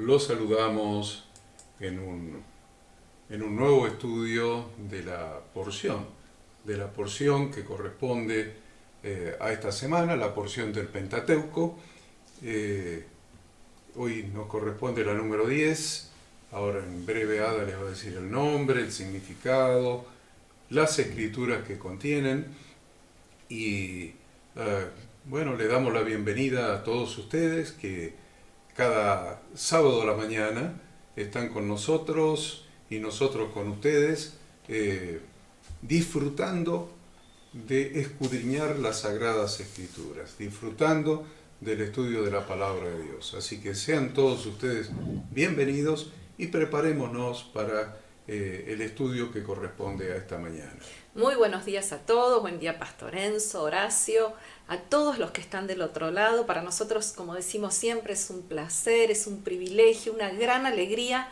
Los saludamos en un nuevo estudio de la porción que corresponde a esta semana, la porción del Pentateuco. Hoy nos corresponde la número 10. Ahora en breve Ada les va a decir el nombre, el significado, las escrituras que contienen y bueno, le damos la bienvenida a todos ustedes que cada sábado a la mañana están con nosotros y nosotros con ustedes disfrutando de escudriñar las Sagradas Escrituras, disfrutando del estudio de la Palabra de Dios. Así que sean todos ustedes bienvenidos y preparémonos para el estudio que corresponde a esta mañana. Muy buenos días a todos, buen día Pastor Enzo, Horacio, a todos los que están del otro lado. Para nosotros, como decimos siempre, es un placer, es un privilegio, una gran alegría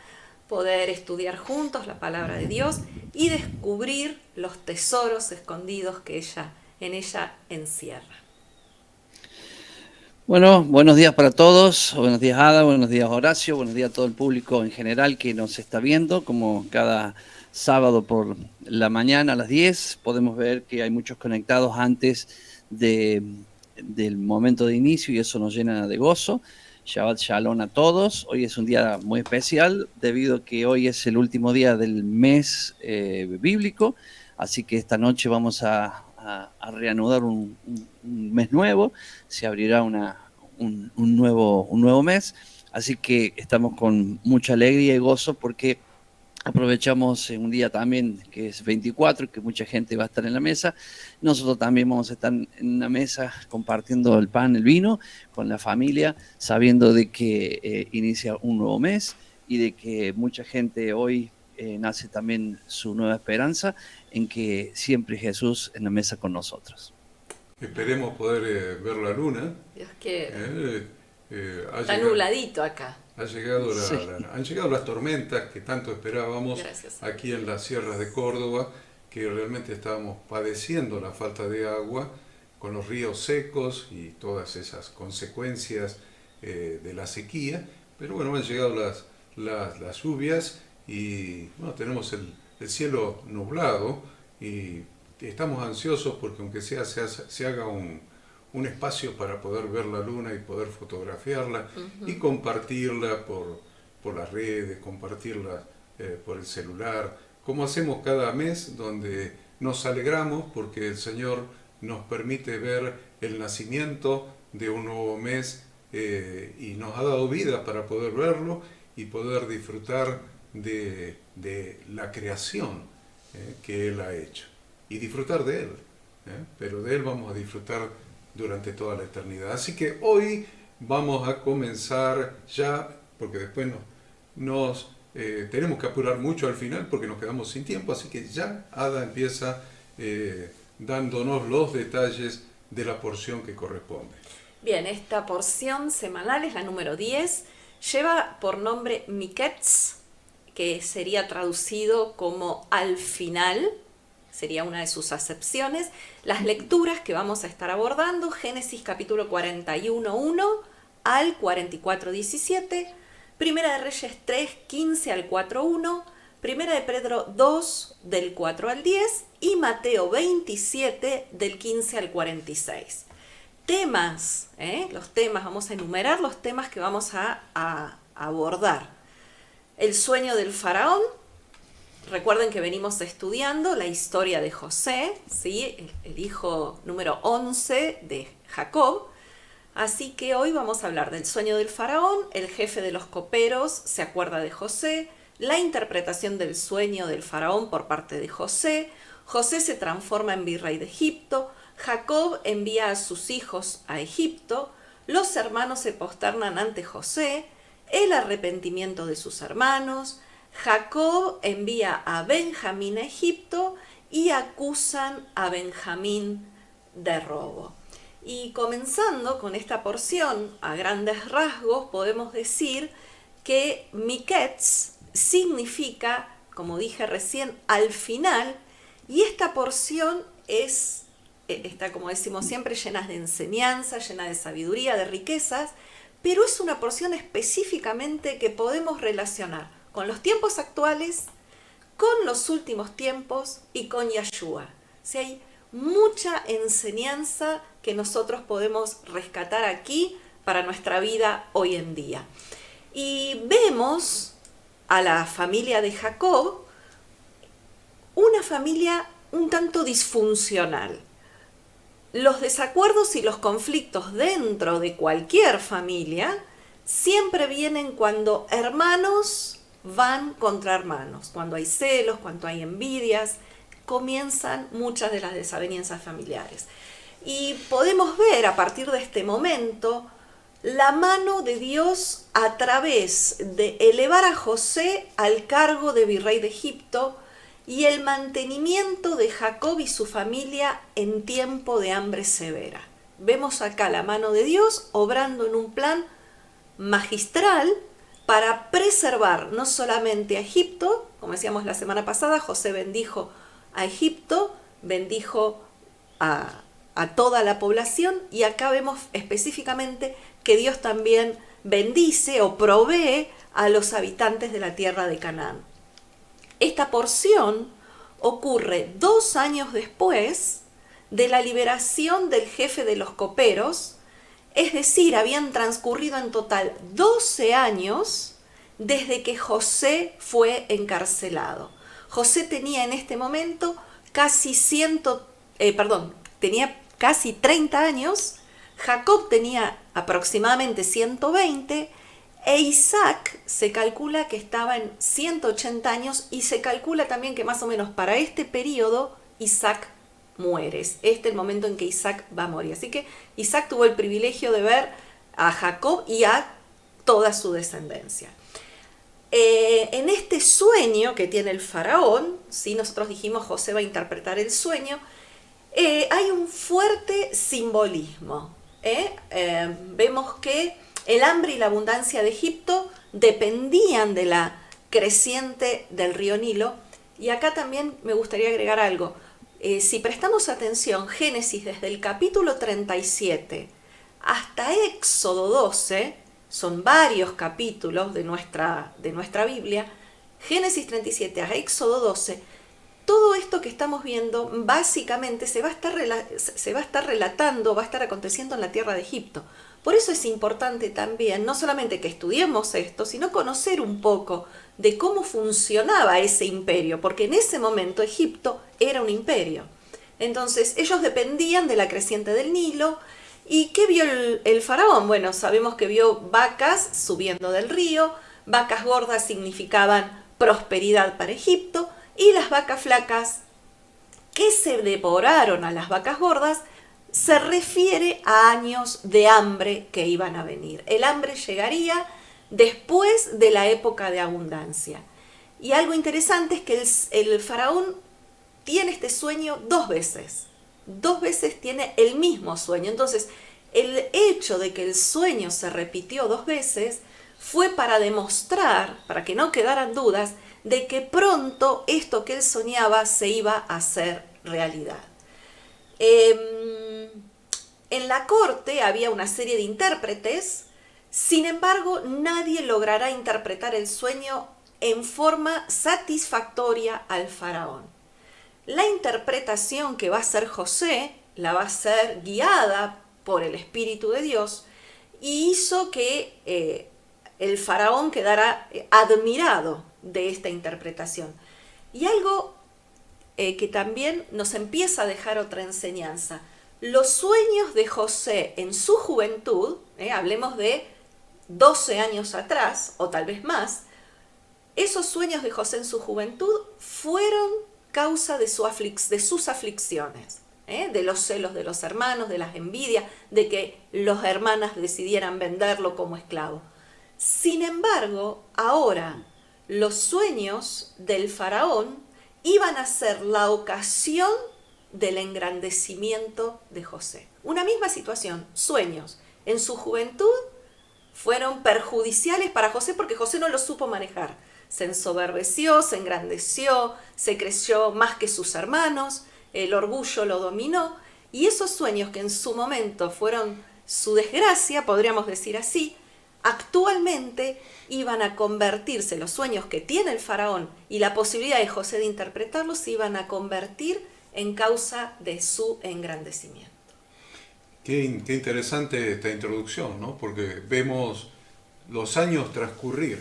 poder estudiar juntos la palabra de Dios y descubrir los tesoros escondidos que en ella encierra. Bueno, buenos días para todos, buenos días Ada, buenos días Horacio, buenos días a todo el público en general que nos está viendo, como cada sábado por la mañana a las 10, podemos ver que hay muchos conectados antes del momento de inicio y eso nos llena de gozo. Shabbat Shalom a todos, hoy es un día muy especial debido a que hoy es el último día del mes bíblico, así que esta noche vamos a reanudar un mes nuevo, se abrirá un nuevo mes, así que estamos con mucha alegría y gozo porque aprovechamos un día también que es 24, que mucha gente va a estar en la mesa. Nosotros también vamos a estar en una mesa compartiendo el pan, el vino con la familia, sabiendo de que inicia un nuevo mes y de que mucha gente hoy nace también su nueva esperanza en que siempre Jesús en la mesa con nosotros. Esperemos poder ver la luna. Dios quiera. Está nubladito acá. Han llegado las tormentas que tanto esperábamos. Gracias. Aquí en las sierras de Córdoba, que realmente estábamos padeciendo la falta de agua con los ríos secos y todas esas consecuencias de la sequía. Pero bueno, han llegado las lluvias y bueno, tenemos el cielo nublado y estamos ansiosos porque aunque sea se haga un espacio para poder ver la luna y poder fotografiarla y compartirla por las redes, compartirla por el celular, como hacemos cada mes, donde nos alegramos porque el Señor nos permite ver el nacimiento de un nuevo mes y nos ha dado vida para poder verlo y poder disfrutar de la creación que Él ha hecho y disfrutar de Él, pero de Él vamos a disfrutar durante toda la eternidad. Así que hoy vamos a comenzar ya, porque después nos tenemos que apurar mucho al final porque nos quedamos sin tiempo, así que ya Ada empieza dándonos los detalles de la porción que corresponde. Bien, esta porción semanal es la número 10, lleva por nombre Miketz, que sería traducido como al final, sería una de sus acepciones. Las lecturas que vamos a estar abordando: Génesis capítulo 41:1 al 44:17, Primera de Reyes 3:15 al 4:1, Primera de Pedro 2 del 4 al 10 y Mateo 27 del 15 al 46. Temas, los temas, vamos a enumerar los temas que vamos a abordar. El sueño del faraón. Recuerden que venimos estudiando la historia de José, ¿sí? El hijo número 11 de Jacob. Así que hoy vamos a hablar del sueño del faraón, el jefe de los coperos se acuerda de José, la interpretación del sueño del faraón por parte de José, José se transforma en virrey de Egipto, Jacob envía a sus hijos a Egipto, los hermanos se posternan ante José, el arrepentimiento de sus hermanos, Jacob envía a Benjamín a Egipto y acusan a Benjamín de robo. Y comenzando con esta porción, a grandes rasgos, podemos decir que Miketz significa, como dije recién, al final, y esta porción está, como decimos siempre, llena de enseñanza, llena de sabiduría, de riquezas, pero es una porción específicamente que podemos relacionar con los tiempos actuales, con los últimos tiempos y con Yeshua. O sea, hay mucha enseñanza que nosotros podemos rescatar aquí para nuestra vida hoy en día. Y vemos a la familia de Jacob, una familia un tanto disfuncional. Los desacuerdos y los conflictos dentro de cualquier familia siempre vienen cuando hermanos van contra hermanos, cuando hay celos, cuando hay envidias, comienzan muchas de las desavenencias familiares. Y podemos ver a partir de este momento la mano de Dios a través de elevar a José al cargo de virrey de Egipto y el mantenimiento de Jacob y su familia en tiempo de hambre severa. Vemos acá la mano de Dios obrando en un plan magistral para preservar no solamente a Egipto, como decíamos la semana pasada, José bendijo a Egipto, bendijo a toda la población, y acá vemos específicamente que Dios también bendice o provee a los habitantes de la tierra de Canaán. Esta porción ocurre 2 años después de la liberación del jefe de los coperos, es decir, habían transcurrido en total 12 años desde que José fue encarcelado. José tenía en este momento tenía casi 30 años, Jacob tenía aproximadamente 120, e Isaac se calcula que estaba en 180 años, y se calcula también que más o menos para este periodo Isaac muere. Este es el momento en que Isaac va a morir. Así que Isaac tuvo el privilegio de ver a Jacob y a toda su descendencia. En este sueño que tiene el faraón, ¿sí? Nosotros dijimos José va a interpretar el sueño, hay un fuerte simbolismo. Vemos que el hambre y la abundancia de Egipto dependían de la creciente del río Nilo. Y acá también me gustaría agregar algo. Si prestamos atención, Génesis desde el capítulo 37 hasta Éxodo 12, son varios capítulos de nuestra Biblia, Génesis 37 a Éxodo 12, todo esto que estamos viendo básicamente se va a estar relatando, va a estar aconteciendo en la tierra de Egipto. Por eso es importante también, no solamente que estudiemos esto, sino conocer un poco de cómo funcionaba ese imperio, porque en ese momento Egipto era un imperio. Entonces ellos dependían de la creciente del Nilo. ¿Y qué vio el faraón? Bueno, sabemos que vio vacas subiendo del río, vacas gordas significaban prosperidad para Egipto, y las vacas flacas que se devoraron a las vacas gordas se refiere a años de hambre que iban a venir. El hambre llegaría después de la época de abundancia. Y algo interesante es que el faraón tiene este sueño 2 veces. 2 veces tiene el mismo sueño. Entonces, el hecho de que el sueño se repitió 2 veces fue para demostrar, para que no quedaran dudas, de que pronto esto que él soñaba se iba a hacer realidad. En la corte había una serie de intérpretes, sin embargo, nadie logrará interpretar el sueño en forma satisfactoria al faraón. La interpretación que va a hacer José la va a ser guiada por el Espíritu de Dios, y hizo que el faraón quedara admirado de esta interpretación. Y algo que también nos empieza a dejar otra enseñanza. Los sueños de José en su juventud, hablemos de 12 años atrás, o tal vez más, esos sueños de José en su juventud fueron causa de sus aflicciones, de los celos de los hermanos, de las envidias, de que las hermanas decidieran venderlo como esclavo. Sin embargo, ahora los sueños del faraón iban a ser la ocasión del engrandecimiento de José. Una misma situación, sueños en su juventud fueron perjudiciales para José porque José no lo supo manejar. Se ensoberbeció, se engrandeció, se creció más que sus hermanos, el orgullo lo dominó, y esos sueños que en su momento fueron su desgracia, podríamos decir así, actualmente iban a convertirse, los sueños que tiene el faraón y la posibilidad de José de interpretarlos, se iban a convertir en causa de su engrandecimiento. Qué interesante esta introducción, ¿no? Porque vemos los años transcurrir.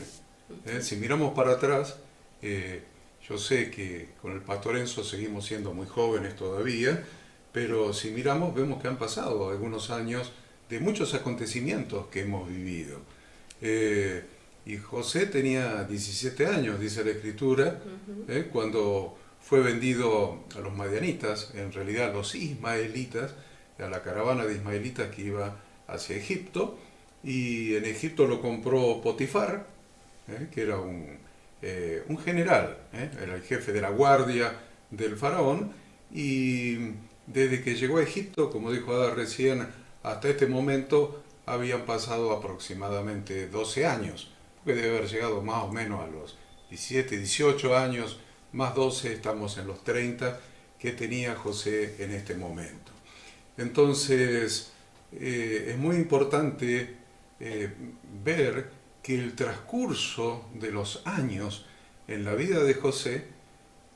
Si miramos para atrás, yo sé que con el pastor Enzo seguimos siendo muy jóvenes todavía, pero si miramos vemos que han pasado algunos años de muchos acontecimientos que hemos vivido. Y José tenía 17 años, dice la Escritura, cuando fue vendido a los madianitas, en realidad a los ismaelitas, a la caravana de ismaelitas que iba hacia Egipto, y en Egipto lo compró Potifar, que era un general, era el jefe de la guardia del faraón, y desde que llegó a Egipto, como dijo Ada recién, hasta este momento habían pasado aproximadamente 12 años, porque debe haber llegado más o menos a los 17, 18 años, más 12, estamos en los 30 que tenía José en este momento. Entonces, es muy importante ver que el transcurso de los años en la vida de José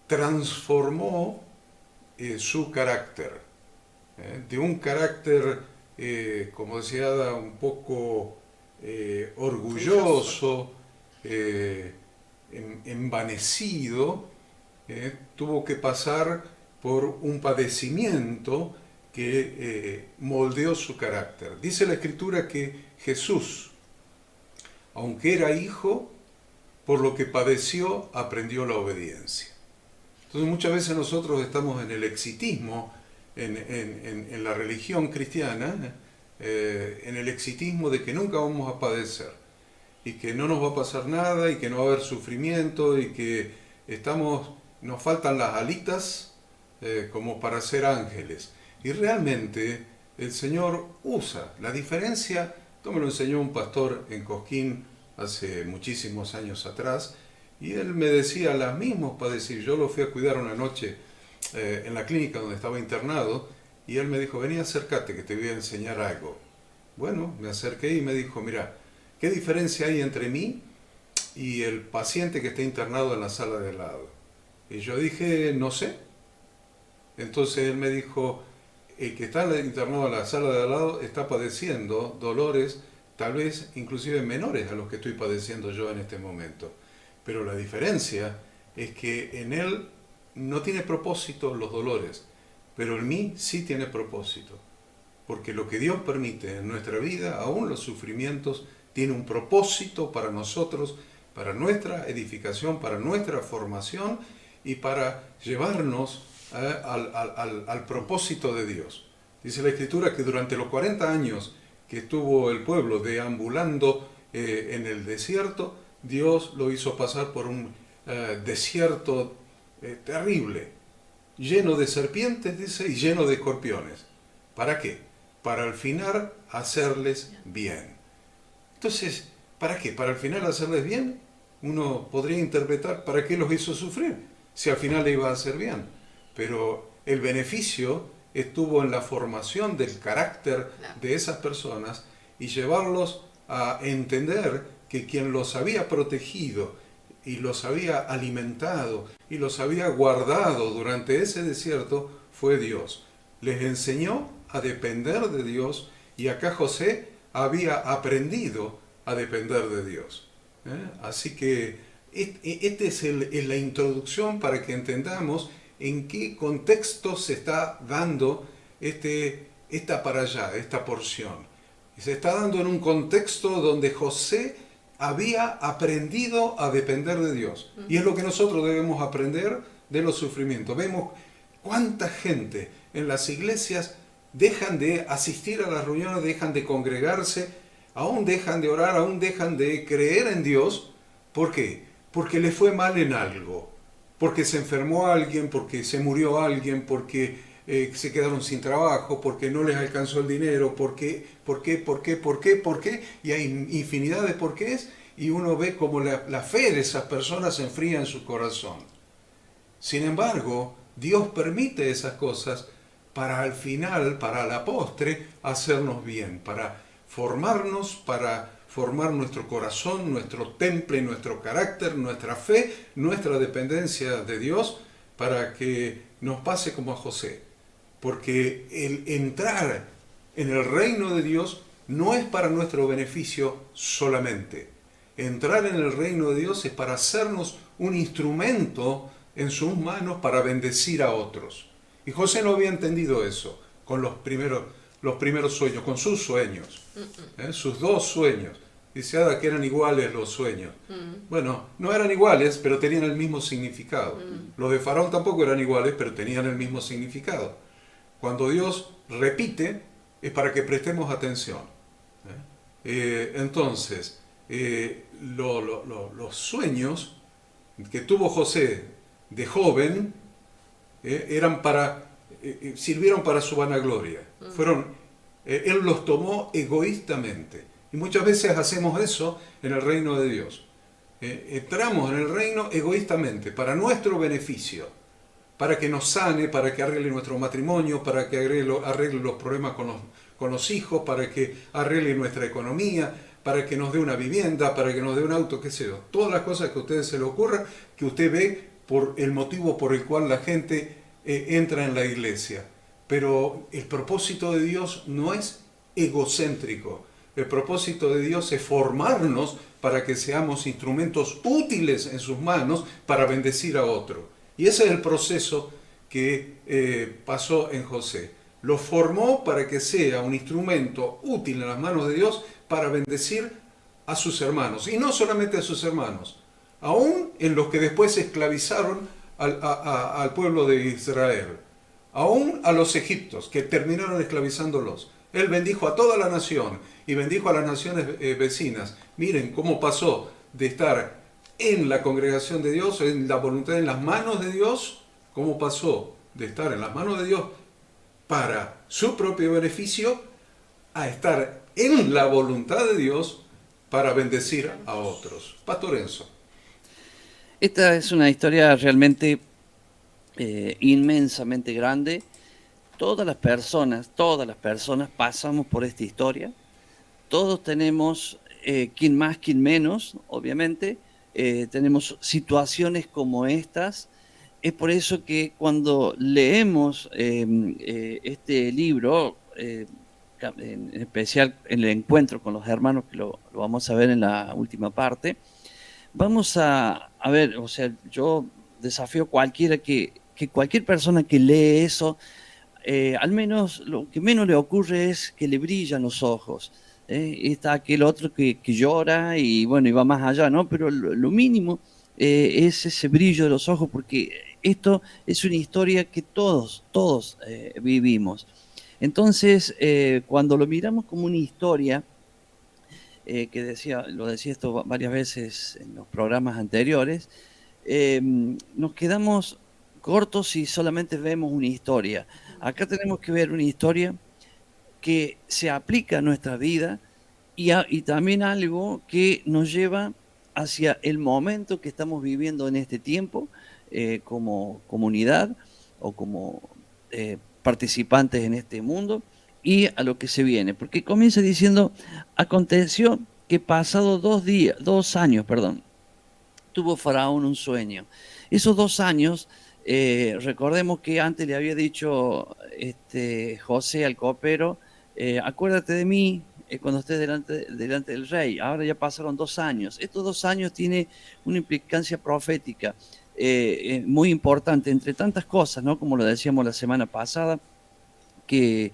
transformó su carácter, de un carácter, como decía Ada, un poco orgulloso, envanecido, tuvo que pasar por un padecimiento que moldeó su carácter. Dice la Escritura que Jesús, aunque era hijo, por lo que padeció, aprendió la obediencia. Entonces muchas veces nosotros estamos en el exitismo, en la religión cristiana, en el exitismo de que nunca vamos a padecer, y que no nos va a pasar nada, y que no va a haber sufrimiento, y que nos faltan las alitas como para ser ángeles. Y realmente el Señor usa. La diferencia, esto me lo enseñó un pastor en Cosquín hace muchísimos años atrás, y él me decía los mismos padecimientos. Yo lo fui a cuidar una noche en la clínica donde estaba internado, y él me dijo, vení, acércate que te voy a enseñar algo. Bueno, me acerqué y me dijo, mira, ¿qué diferencia hay entre mí y el paciente que está internado en la sala de al lado? Y yo dije, no sé. Entonces él me dijo, el que está internado en la sala de al lado está padeciendo dolores, tal vez inclusive menores a los que estoy padeciendo yo en este momento. Pero la diferencia es que en él no tiene propósito los dolores, pero en mí sí tiene propósito. Porque lo que Dios permite en nuestra vida, aún los sufrimientos, tiene un propósito para nosotros, para nuestra edificación, para nuestra formación y para llevarnos al propósito de Dios. Dice la Escritura que durante los 40 años que estuvo el pueblo deambulando en el desierto, Dios lo hizo pasar por un desierto terrible, lleno de serpientes, dice, y lleno de escorpiones. ¿Para qué? Para al final hacerles bien. Entonces, ¿para qué? Para al final hacerles bien. Uno podría interpretar, ¿para qué los hizo sufrir? Si al final le iba a hacer bien. Pero el beneficio estuvo en la formación del carácter de esas personas y llevarlos a entender que quien los había protegido y los había alimentado y los había guardado durante ese desierto fue Dios. Les enseñó a depender de Dios, y acá José había aprendido a depender de Dios. Así que esta es la introducción para que entendamos en qué contexto se está dando esta porción. Se está dando en un contexto donde José había aprendido a depender de Dios. Y es lo que nosotros debemos aprender de los sufrimientos. Vemos cuánta gente en las iglesias dejan de asistir a las reuniones, dejan de congregarse, aún dejan de orar, aún dejan de creer en Dios. ¿Por qué? Porque le fue mal en algo. Porque se enfermó alguien, porque se murió alguien, porque se quedaron sin trabajo, porque no les alcanzó el dinero, ¿por qué? Y hay infinidad de porqués, y uno ve como la fe de esas personas se enfría en su corazón. Sin embargo, Dios permite esas cosas para al final, para la postre, hacernos bien, formarnos, para formar nuestro corazón, nuestro temple, nuestro carácter, nuestra fe, nuestra dependencia de Dios, para que nos pase como a José. Porque el entrar en el reino de Dios no es para nuestro beneficio solamente. Entrar en el reino de Dios es para hacernos un instrumento en sus manos para bendecir a otros. Y José no había entendido eso con los primeros sueños, con sus sueños, sus dos sueños. Dice Ada que eran iguales los sueños. Bueno, no eran iguales, pero tenían el mismo significado. Los de Faraón tampoco eran iguales, pero tenían el mismo significado. Cuando Dios repite, es para que prestemos atención. Entonces, los sueños que tuvo José de joven sirvieron para su vanagloria. Él los tomó egoístamente. Y muchas veces hacemos eso en el reino de Dios. Entramos en el reino egoístamente, para nuestro beneficio, para que nos sane, para que arregle nuestro matrimonio, para que arregle los problemas con los hijos, para que arregle nuestra economía, para que nos dé una vivienda, para que nos dé un auto, qué sé yo. Todas las cosas que a ustedes se le ocurra, que usted ve por el motivo por el cual la gente entra en la iglesia. Pero el propósito de Dios no es egocéntrico. El propósito de Dios es formarnos para que seamos instrumentos útiles en sus manos para bendecir a otro. Y ese es el proceso que pasó en José. Lo formó para que sea un instrumento útil en las manos de Dios para bendecir a sus hermanos. Y no solamente a sus hermanos, aún en los que después esclavizaron al pueblo de Israel, aún a los egipcios que terminaron esclavizándolos. Él bendijo a toda la nación y bendijo a las naciones vecinas. Miren cómo pasó de estar en la congregación de Dios, en la voluntad, en las manos de Dios, cómo pasó de estar en las manos de Dios para su propio beneficio a estar en la voluntad de Dios para bendecir a otros. Pastor Enzo. Esta es una historia realmente inmensamente grande. Todas las personas pasamos por esta historia. Todos tenemos, quien más, quien menos, obviamente. Tenemos situaciones como estas. Es por eso que cuando leemos este libro, en especial en el encuentro con los hermanos, que lo vamos a ver en la última parte, vamos a ver, o sea, yo desafío a cualquiera que cualquier persona que lee eso, al menos lo que menos le ocurre es que le brillan los ojos. Está aquel otro que llora y bueno, y va más allá, ¿no? Pero lo mínimo es ese brillo de los ojos, porque esto es una historia que todos vivimos. Entonces, cuando lo miramos como una historia, lo decía esto varias veces en los programas anteriores, nos quedamos cortos si solamente vemos una historia. Acá tenemos que ver una historia que se aplica a nuestra vida y también algo que nos lleva hacia el momento que estamos viviendo en este tiempo, como comunidad o como participantes en este mundo, y a lo que se viene. Porque comienza diciendo: aconteció que pasado 2 años, tuvo Faraón un sueño. Esos 2 años, recordemos que antes le había dicho José al copero: acuérdate de mí cuando estés delante del rey. Ahora ya pasaron 2 años. Estos 2 años tiene una implicancia profética muy importante, entre tantas cosas, ¿no? Como lo decíamos la semana pasada, que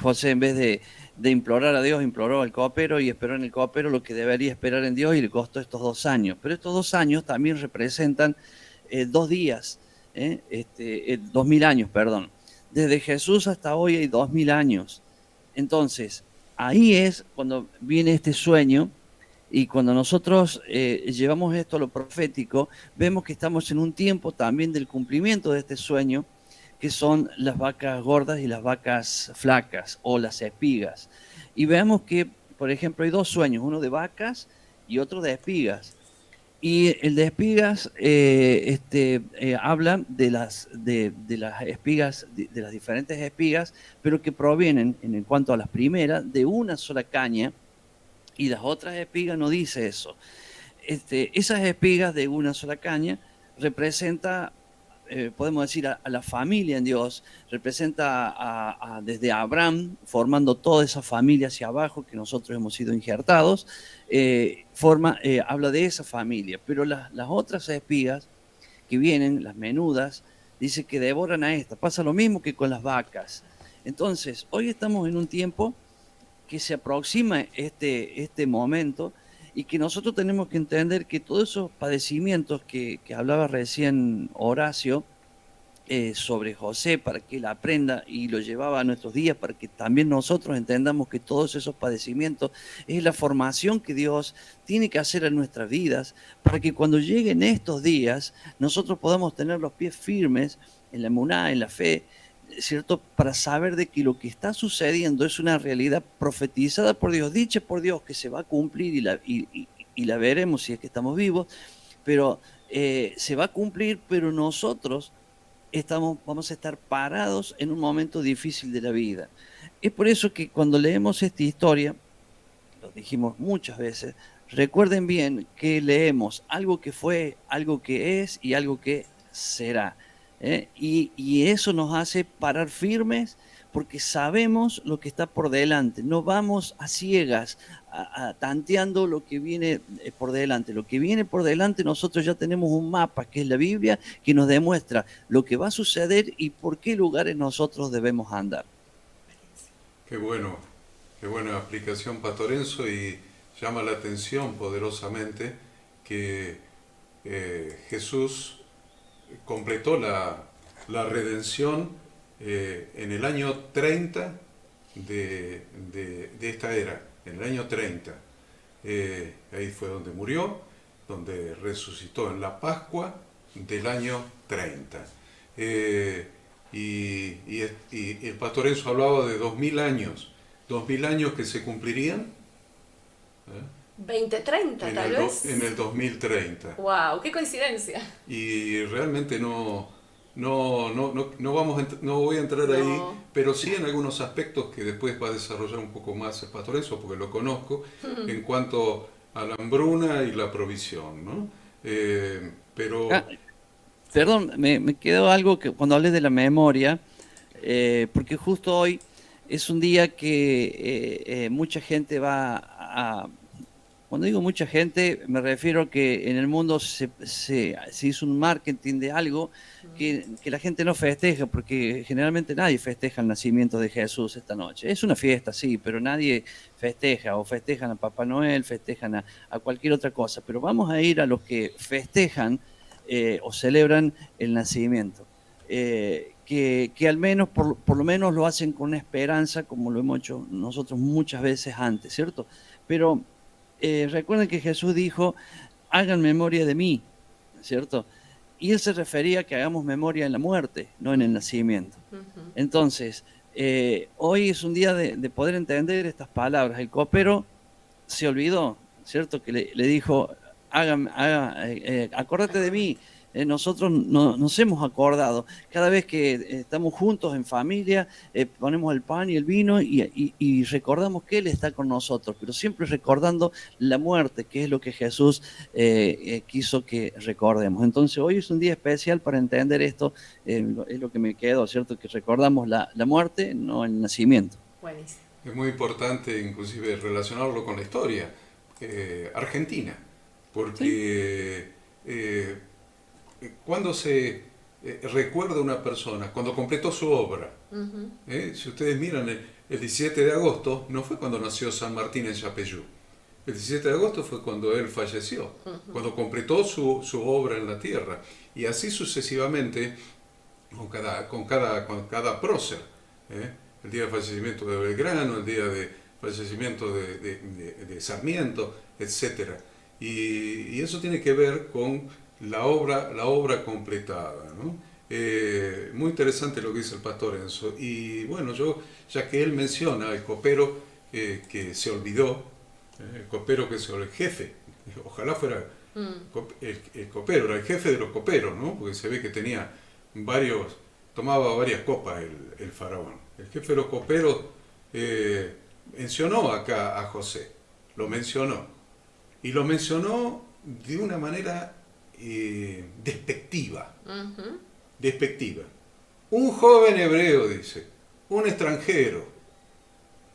José, en vez de implorar a Dios, imploró al copero y esperó en el copero lo que debería esperar en Dios, y le costó estos 2 años. Pero estos 2 años también representan 2 días, 2000 años, perdón. Desde Jesús hasta hoy hay 2000 años. Entonces, ahí es cuando viene este sueño, y cuando nosotros llevamos esto a lo profético, vemos que estamos en un tiempo también del cumplimiento de este sueño, que son las vacas gordas y las vacas flacas, o las espigas. Y veamos que, por ejemplo, hay 2 sueños, uno de vacas y otro de espigas. Y el de espigas habla de las espigas, de las diferentes espigas, pero que provienen, en cuanto a las primeras, de una sola caña, y las otras espigas no dice eso. Esas espigas de una sola caña representa, podemos decir, a la familia en Dios, representa desde Abraham, formando toda esa familia hacia abajo que nosotros hemos sido injertados, habla de esa familia, pero las otras espigas que vienen, las menudas, dice que devoran a esta. Pasa lo mismo que con las vacas. Entonces, hoy estamos en un tiempo que se aproxima este momento y que nosotros tenemos que entender que todos esos padecimientos que hablaba recién Horacio sobre José, para que él aprenda y lo llevaba a nuestros días, para que también nosotros entendamos que todos esos padecimientos es la formación que Dios tiene que hacer en nuestras vidas, para que cuando lleguen estos días nosotros podamos tener los pies firmes en la emuná, en la fe, ¿cierto? Para saber de que lo que está sucediendo es una realidad profetizada por Dios, dicha por Dios, que se va a cumplir y la veremos si es que estamos vivos, pero se va a cumplir, pero nosotros vamos a estar parados en un momento difícil de la vida. Es por eso que cuando leemos esta historia, lo dijimos muchas veces, recuerden bien que leemos algo que fue, algo que es y algo que será. Y eso nos hace parar firmes porque sabemos lo que está por delante. No vamos a ciegas, tanteando lo que viene por delante. Lo que viene por delante, nosotros ya tenemos un mapa, que es la Biblia, que nos demuestra lo que va a suceder y por qué lugares nosotros debemos andar. Qué bueno, qué buena explicación, Pastorenzo, y llama la atención poderosamente que Jesús completó la redención en el año 30 de esta era, en el año 30. Ahí fue donde murió, donde resucitó en la Pascua del año 30. Y el pastor Enzo hablaba de 2000 años que se cumplirían. 2030 tal vez. En el 2030. ¡Wow! ¡Qué coincidencia! Y realmente no voy a entrar ahí, pero sí en algunos aspectos que después va a desarrollar un poco más el pastor Enzo, porque lo conozco, en cuanto a la hambruna y la provisión, ¿no? Pero... Perdón, me quedó algo que cuando hablé de la memoria, porque justo hoy es un día que mucha gente va a... Cuando digo mucha gente, me refiero a que en el mundo se hizo un marketing de algo que la gente no festeja, porque generalmente nadie festeja el nacimiento de Jesús esta noche. Es una fiesta, sí, pero nadie festeja, o festejan a Papá Noel, festejan a cualquier otra cosa. Pero vamos a ir a los que festejan o celebran el nacimiento. Que al menos, por lo menos lo hacen con una esperanza, como lo hemos hecho nosotros muchas veces antes, ¿cierto? Pero recuerden que Jesús dijo, hagan memoria de mí, ¿cierto? Y él se refería a que hagamos memoria en la muerte, no en el nacimiento. Entonces, hoy es un día de poder entender estas palabras. El copero se olvidó, ¿cierto? Que le dijo, acordate de mí. Nosotros nos hemos acordado. Cada vez que estamos juntos en familia, ponemos el pan y el vino y recordamos que Él está con nosotros, pero siempre recordando la muerte, que es lo que Jesús quiso que recordemos. Entonces hoy es un día especial para entender esto, es lo que me quedó, ¿cierto? Que recordamos la muerte, no el nacimiento. Buenísimo. Es muy importante inclusive relacionarlo con la historia argentina, porque... ¿Sí? Cuando se recuerda a una persona, cuando completó su obra, si ustedes miran el 17 de agosto, no fue cuando nació San Martín en Yapeyú, el 17 de agosto fue cuando él falleció, cuando completó su obra en la tierra, y así sucesivamente con cada prócer, el día de fallecimiento de Belgrano, el día de fallecimiento de Sarmiento, etc. Y eso tiene que ver con la obra completada, ¿no? Muy interesante lo que dice el pastor Enzo. Y bueno, ya que él menciona al copero que se olvidó, el copero que se olvidó, el jefe, ojalá fuera El copero, era el jefe de los coperos, ¿no? Porque se ve que tenía tomaba varias copas el faraón. El jefe de los coperos mencionó acá a José, lo mencionó. Y lo mencionó de una manera despectiva. Despectiva. Un joven hebreo, dice, un extranjero.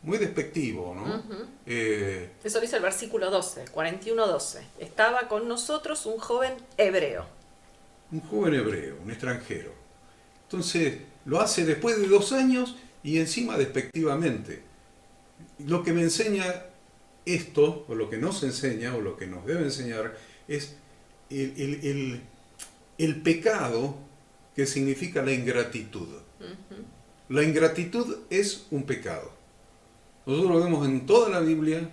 Muy despectivo, ¿no? Eso dice el versículo 12, 41:12. Estaba con nosotros un joven hebreo. Un joven hebreo, un extranjero. Entonces, lo hace después de 2 años y encima despectivamente. Lo que me enseña esto, o lo que nos enseña, o lo que nos debe enseñar, es el pecado que significa la ingratitud. La ingratitud es un pecado. Nosotros lo vemos en toda la Biblia,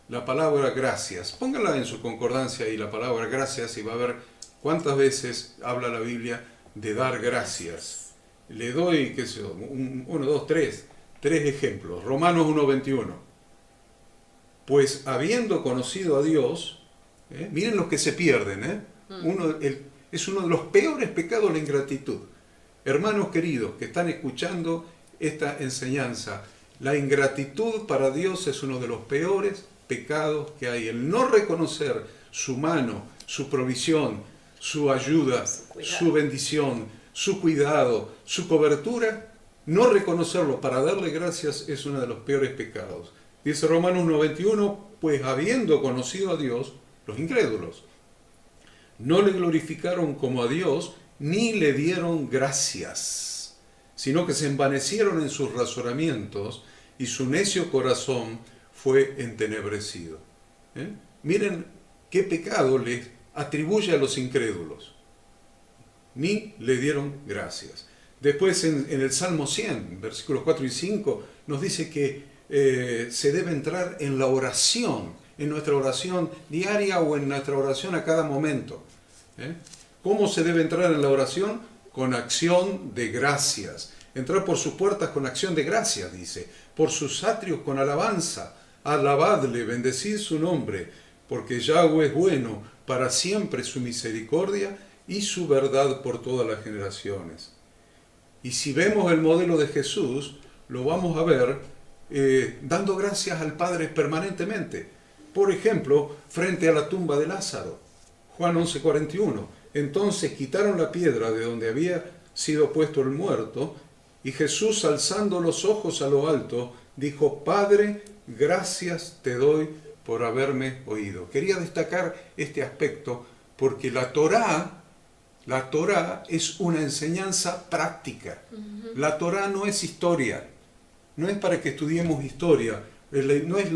la palabra gracias. Póngala en su concordancia y la palabra gracias y va a ver cuántas veces habla la Biblia de dar gracias. Le doy, qué sé yo, 1, 2, 3 ejemplos. Romanos 1:21. Pues habiendo conocido a Dios, miren los que se pierden, es uno de los peores pecados la ingratitud. Hermanos queridos que están escuchando esta enseñanza, la ingratitud para Dios es uno de los peores pecados que hay. El no reconocer su mano, su provisión, su ayuda, su bendición, su cuidado, su cobertura, no reconocerlo para darle gracias es uno de los peores pecados. Dice Romanos 1:21, pues habiendo conocido a Dios, los incrédulos, no le glorificaron como a Dios, ni le dieron gracias, sino que se envanecieron en sus razonamientos, y su necio corazón fue entenebrecido. Miren qué pecado les atribuye a los incrédulos. Ni le dieron gracias. Después en el Salmo 100, versículos 4 y 5, nos dice que se debe entrar en la oración, en nuestra oración diaria o en nuestra oración a cada momento. ¿Cómo se debe entrar en la oración? Con acción de gracias. Entrar por sus puertas con acción de gracias, dice. Por sus atrios con alabanza. Alabadle, bendecid su nombre, porque Yahweh es bueno, para siempre su misericordia y su verdad por todas las generaciones. Y si vemos el modelo de Jesús, lo vamos a ver dando gracias al Padre permanentemente. Por ejemplo, frente a la tumba de Lázaro. Juan 11:41. Entonces quitaron la piedra de donde había sido puesto el muerto, y Jesús, alzando los ojos a lo alto, dijo: Padre, gracias te doy por haberme oído. Quería destacar este aspecto porque la Torá es una enseñanza práctica. La Torá no es historia, no es para que estudiemos historia, no es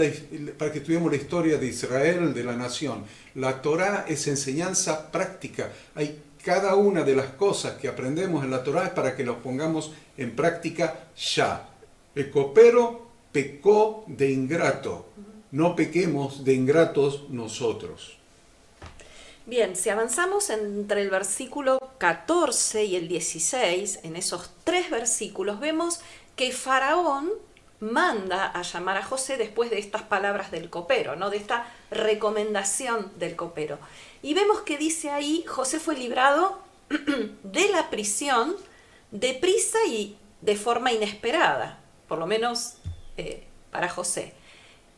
para que estudiemos la historia de Israel, de la nación. La Torá es enseñanza práctica. Cada una de las cosas que aprendemos en la Torá es para que las pongamos en práctica ya. El copero pecó de ingrato, no pequemos de ingratos nosotros. Bien, si avanzamos entre el versículo 14 y el 16, en esos 3 versículos, vemos que Faraón manda a llamar a José después de estas palabras del copero, ¿no? De esta recomendación del copero. Y vemos que dice ahí: José fue librado de la prisión deprisa y de forma inesperada, por lo menos para José.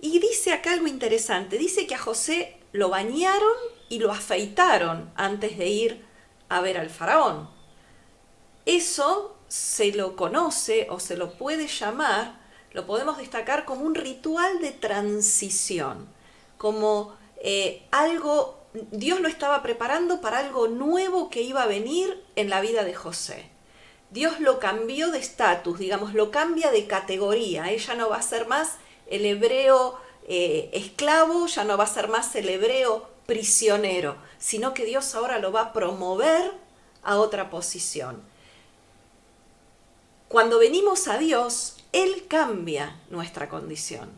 Y dice acá algo interesante, dice que a José lo bañaron y lo afeitaron antes de ir a ver al faraón. Eso se lo conoce o se lo puede llamar, lo podemos destacar como un ritual de transición, como algo, Dios lo estaba preparando para algo nuevo que iba a venir en la vida de José. Dios lo cambió de estatus, digamos, lo cambia de categoría. Ella no va a ser más el hebreo esclavo, ya no va a ser más el hebreo prisionero, sino que Dios ahora lo va a promover a otra posición. Cuando venimos a Dios, Él cambia nuestra condición.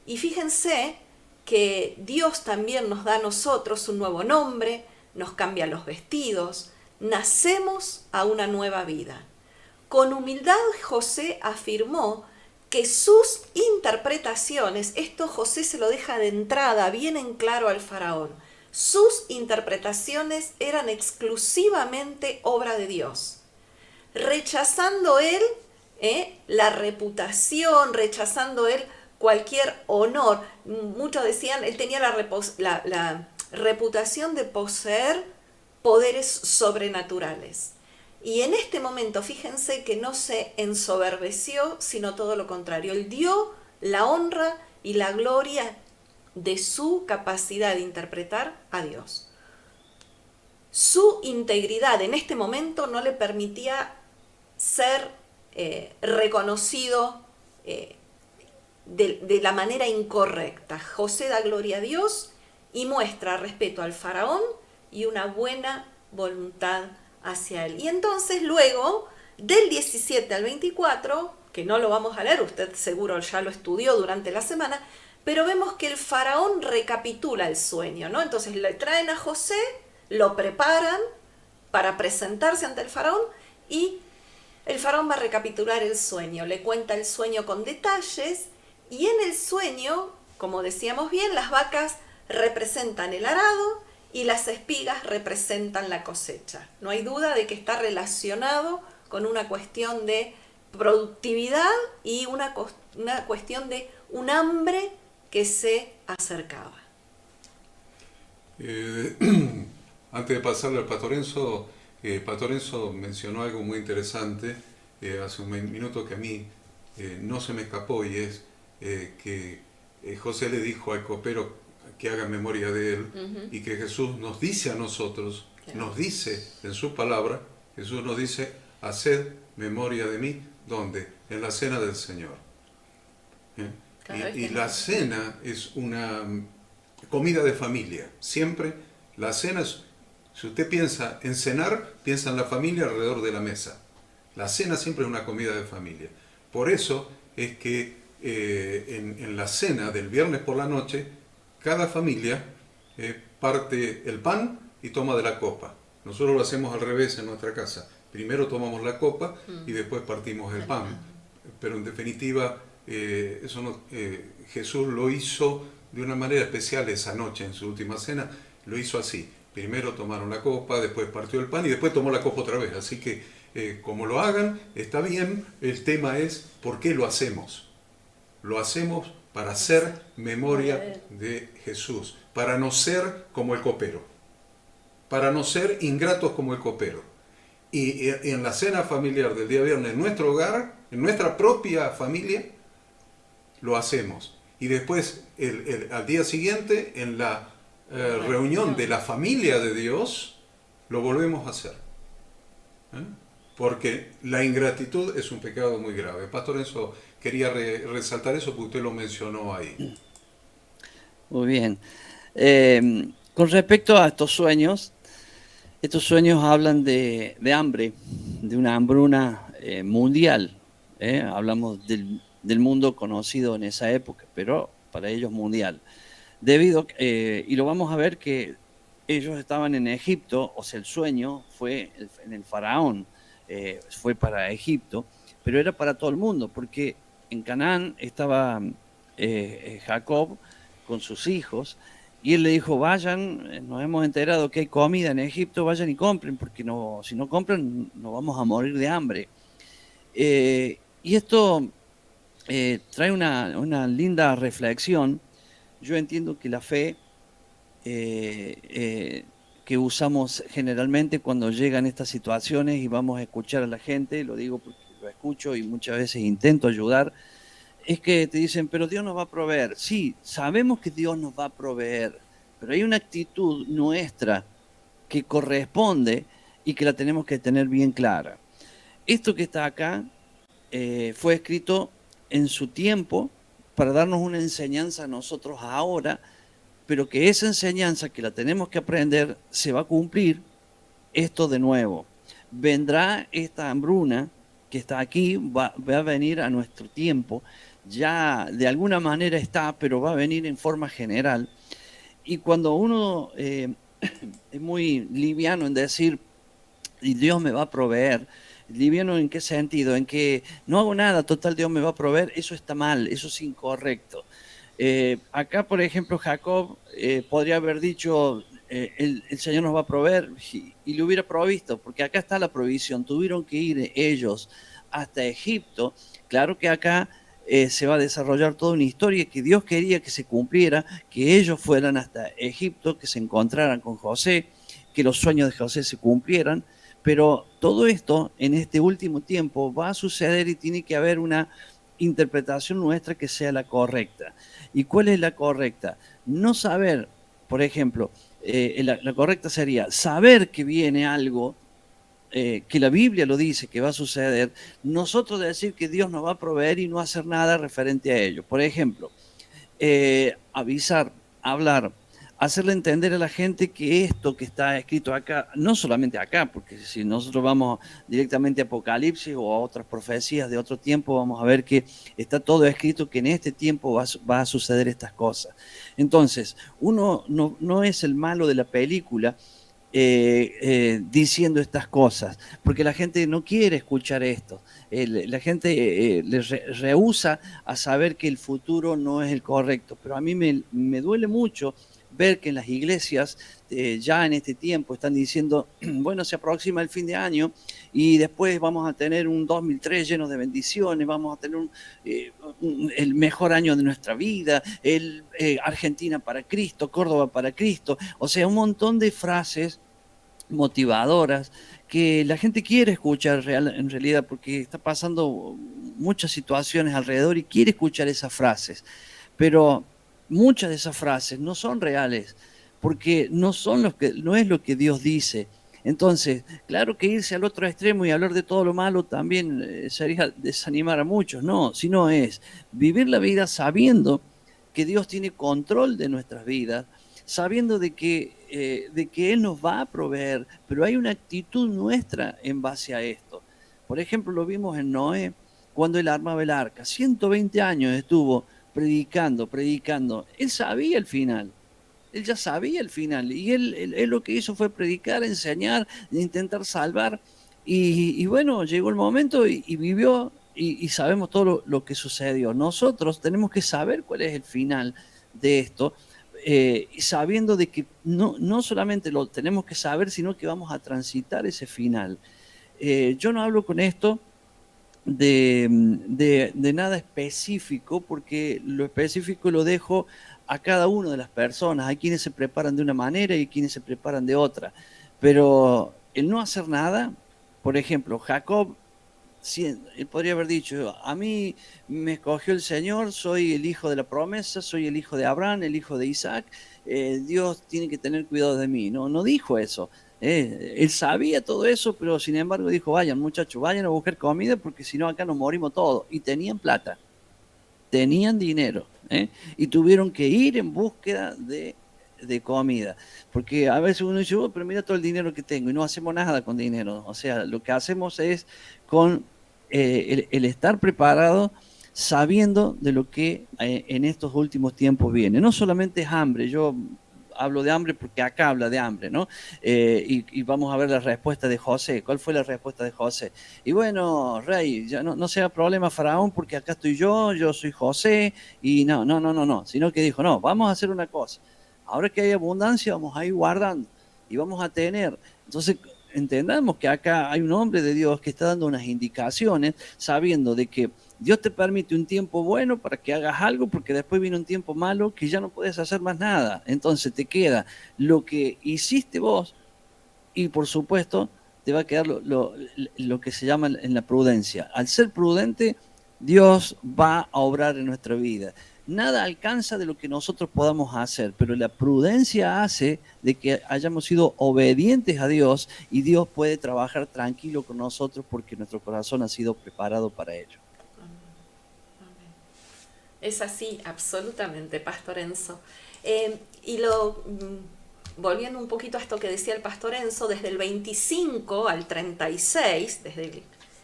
Y fíjense que Dios también nos da a nosotros un nuevo nombre, nos cambia los vestidos, nacemos a una nueva vida. Con humildad José afirmó que sus interpretaciones, esto José se lo deja de entrada bien en claro al faraón, sus interpretaciones eran exclusivamente obra de Dios, rechazando él la reputación, rechazando él cualquier honor. Muchos decían, él tenía la reputación de poseer poderes sobrenaturales. Y en este momento, fíjense que no se ensoberbeció, sino todo lo contrario. Él dio la honra y la gloria de su capacidad de interpretar a Dios. Su integridad en este momento no le permitía ser reconocido de la manera incorrecta. José da gloria a Dios y muestra respeto al faraón y una buena voluntad hacia él. Y entonces luego, del 17 al 24, que no lo vamos a leer, usted seguro ya lo estudió durante la semana, pero vemos que el faraón recapitula el sueño, ¿no? Entonces le traen a José, lo preparan para presentarse ante el faraón y el faraón va a recapitular el sueño, le cuenta el sueño con detalles y en el sueño, como decíamos bien, las vacas representan el arado y las espigas representan la cosecha. No hay duda de que está relacionado con una cuestión de productividad y una cuestión de un hambre que se acercaba. Antes de pasarle al Pastor Enzo mencionó algo muy interesante hace un minuto que a mí no se me escapó, y es que José le dijo al copero que haga memoria de él, y que Jesús nos dice a nosotros, nos dice en su palabra, Jesús nos dice, haced memoria de mí, ¿dónde? En la cena del Señor. Y la cena es una comida de familia. Siempre la cena es, si usted piensa en cenar, piensa en la familia alrededor de la mesa. La cena siempre es una comida de familia. Por eso es que en la cena del viernes por la noche, cada familia parte el pan y toma de la copa. Nosotros lo hacemos al revés en nuestra casa. Primero tomamos la copa y después partimos el pan. Pero en definitiva, Jesús lo hizo de una manera especial esa noche en su última cena. Lo hizo así. Primero tomaron la copa, después partió el pan y después tomó la copa otra vez. Así que como lo hagan, está bien. El tema es ¿por qué lo hacemos? Lo hacemos para hacer memoria de Jesús, para no ser como el copero, para no ser ingratos como el copero. Y en la cena familiar del día viernes, en nuestro hogar, en nuestra propia familia, lo hacemos. Y después, al día siguiente, en la reunión de la familia de Dios, lo volvemos a hacer. Porque la ingratitud es un pecado muy grave. Pastor Enzo, quería resaltar eso porque usted lo mencionó ahí. Muy bien. Con respecto a estos sueños hablan de hambre, de una hambruna mundial. Hablamos del mundo conocido en esa época, pero para ellos mundial. Y lo vamos a ver que ellos estaban en Egipto, o sea, el sueño fue en el faraón, fue para Egipto, pero era para todo el mundo, porque en Canaán estaba Jacob con sus hijos, y él le dijo, vayan, nos hemos enterado que hay comida en Egipto, vayan y compren, porque si no compran nos vamos a morir de hambre. Y esto trae una linda reflexión. Yo entiendo que la fe que usamos generalmente cuando llegan estas situaciones y vamos a escuchar a la gente, lo digo porque lo escucho y muchas veces intento ayudar, es que te dicen, pero Dios nos va a proveer. Sí, sabemos que Dios nos va a proveer, pero hay una actitud nuestra que corresponde y que la tenemos que tener bien clara. Esto que está acá fue escrito en su tiempo para darnos una enseñanza a nosotros ahora, pero que esa enseñanza que la tenemos que aprender se va a cumplir esto de nuevo. Vendrá esta hambruna que está aquí, va a venir a nuestro tiempo, ya de alguna manera está, pero va a venir en forma general. Y cuando uno es muy liviano en decir, y Dios me va a proveer, liviano en qué sentido, en que no hago nada, total Dios me va a proveer, eso está mal, eso es incorrecto. Acá, por ejemplo, Jacob podría haber dicho, el Señor nos va a proveer y lo hubiera provisto, porque acá está la provisión. Tuvieron que ir ellos hasta Egipto. Claro que acá se va a desarrollar toda una historia que Dios quería que se cumpliera, que ellos fueran hasta Egipto, que se encontraran con José, que los sueños de José se cumplieran, pero todo esto en este último tiempo va a suceder y tiene que haber una interpretación nuestra que sea la correcta. ¿Y cuál es la correcta? No saber, por ejemplo, la correcta sería saber que viene algo, que la Biblia lo dice que va a suceder, nosotros decir que Dios nos va a proveer y no hacer nada referente a ello. Por ejemplo, avisar, hablar, hacerle entender a la gente que esto que está escrito acá, no solamente acá, porque si nosotros vamos directamente a Apocalipsis o a otras profecías de otro tiempo, vamos a ver que está todo escrito que en este tiempo va a suceder estas cosas. Entonces, uno no es el malo de la película, diciendo estas cosas, porque la gente no quiere escuchar esto. La gente rehúsa a saber que el futuro no es el correcto, pero a mí me duele mucho ver que en las iglesias ya en este tiempo están diciendo, bueno, se aproxima el fin de año y después vamos a tener un 2003 lleno de bendiciones, vamos a tener el mejor año de nuestra vida, Argentina para Cristo, Córdoba para Cristo, o sea, un montón de frases motivadoras que la gente quiere escuchar en realidad, porque está pasando muchas situaciones alrededor y quiere escuchar esas frases, pero muchas de esas frases no son reales, porque no es lo que Dios dice. Entonces, claro que irse al otro extremo y hablar de todo lo malo también sería desanimar a muchos, no, sino es vivir la vida sabiendo que Dios tiene control de nuestras vidas, sabiendo de que Él nos va a proveer, pero hay una actitud nuestra en base a esto. Por ejemplo, lo vimos en Noé, cuando él armaba el arca. 120 años estuvo predicando. Él sabía el final. Él ya sabía el final. Y él lo que hizo fue predicar, enseñar, intentar salvar. Y bueno, llegó el momento y vivió y sabemos todo lo que sucedió. Nosotros tenemos que saber cuál es el final de esto. Sabiendo de que no solamente lo tenemos que saber, sino que vamos a transitar ese final. Yo no hablo con esto de nada específico, porque lo específico lo dejo a cada una de las personas. Hay quienes se preparan de una manera y quienes se preparan de otra. Pero el no hacer nada, por ejemplo, Jacob, él podría haber dicho, a mí me escogió el Señor, soy el hijo de la promesa, soy el hijo de Abraham, el hijo de Isaac, Dios tiene que tener cuidado de mí. No dijo eso. Él sabía todo eso, pero sin embargo dijo, vayan muchachos, vayan a buscar comida porque si no acá nos morimos todos. Y tenían plata, tenían dinero, y tuvieron que ir en búsqueda de comida, porque a veces uno dice, pero mira todo el dinero que tengo, y no hacemos nada con dinero. O sea, lo que hacemos es con el estar preparado, sabiendo de lo que en estos últimos tiempos viene. No solamente es hambre, yo hablo de hambre porque acá habla de hambre, ¿no? Y vamos a ver la respuesta de José. ¿Cuál fue la respuesta de José? Y bueno, rey, ya no sea problema Faraón, porque acá estoy yo soy José, y no, sino que dijo, no, vamos a hacer una cosa. Ahora que hay abundancia, vamos a ir guardando y vamos a tener. Entonces, entendamos que acá hay un hombre de Dios que está dando unas indicaciones, sabiendo de que Dios te permite un tiempo bueno para que hagas algo, porque después viene un tiempo malo que ya no puedes hacer más nada. Entonces te queda lo que hiciste vos y, por supuesto, te va a quedar lo que se llama en la prudencia. Al ser prudente, Dios va a obrar en nuestra vida. Nada alcanza de lo que nosotros podamos hacer, pero la prudencia hace de que hayamos sido obedientes a Dios y Dios puede trabajar tranquilo con nosotros porque nuestro corazón ha sido preparado para ello. Es así, absolutamente, Pastor Enzo. Volviendo un poquito a esto que decía el Pastor Enzo, desde el 25 al 36, desde el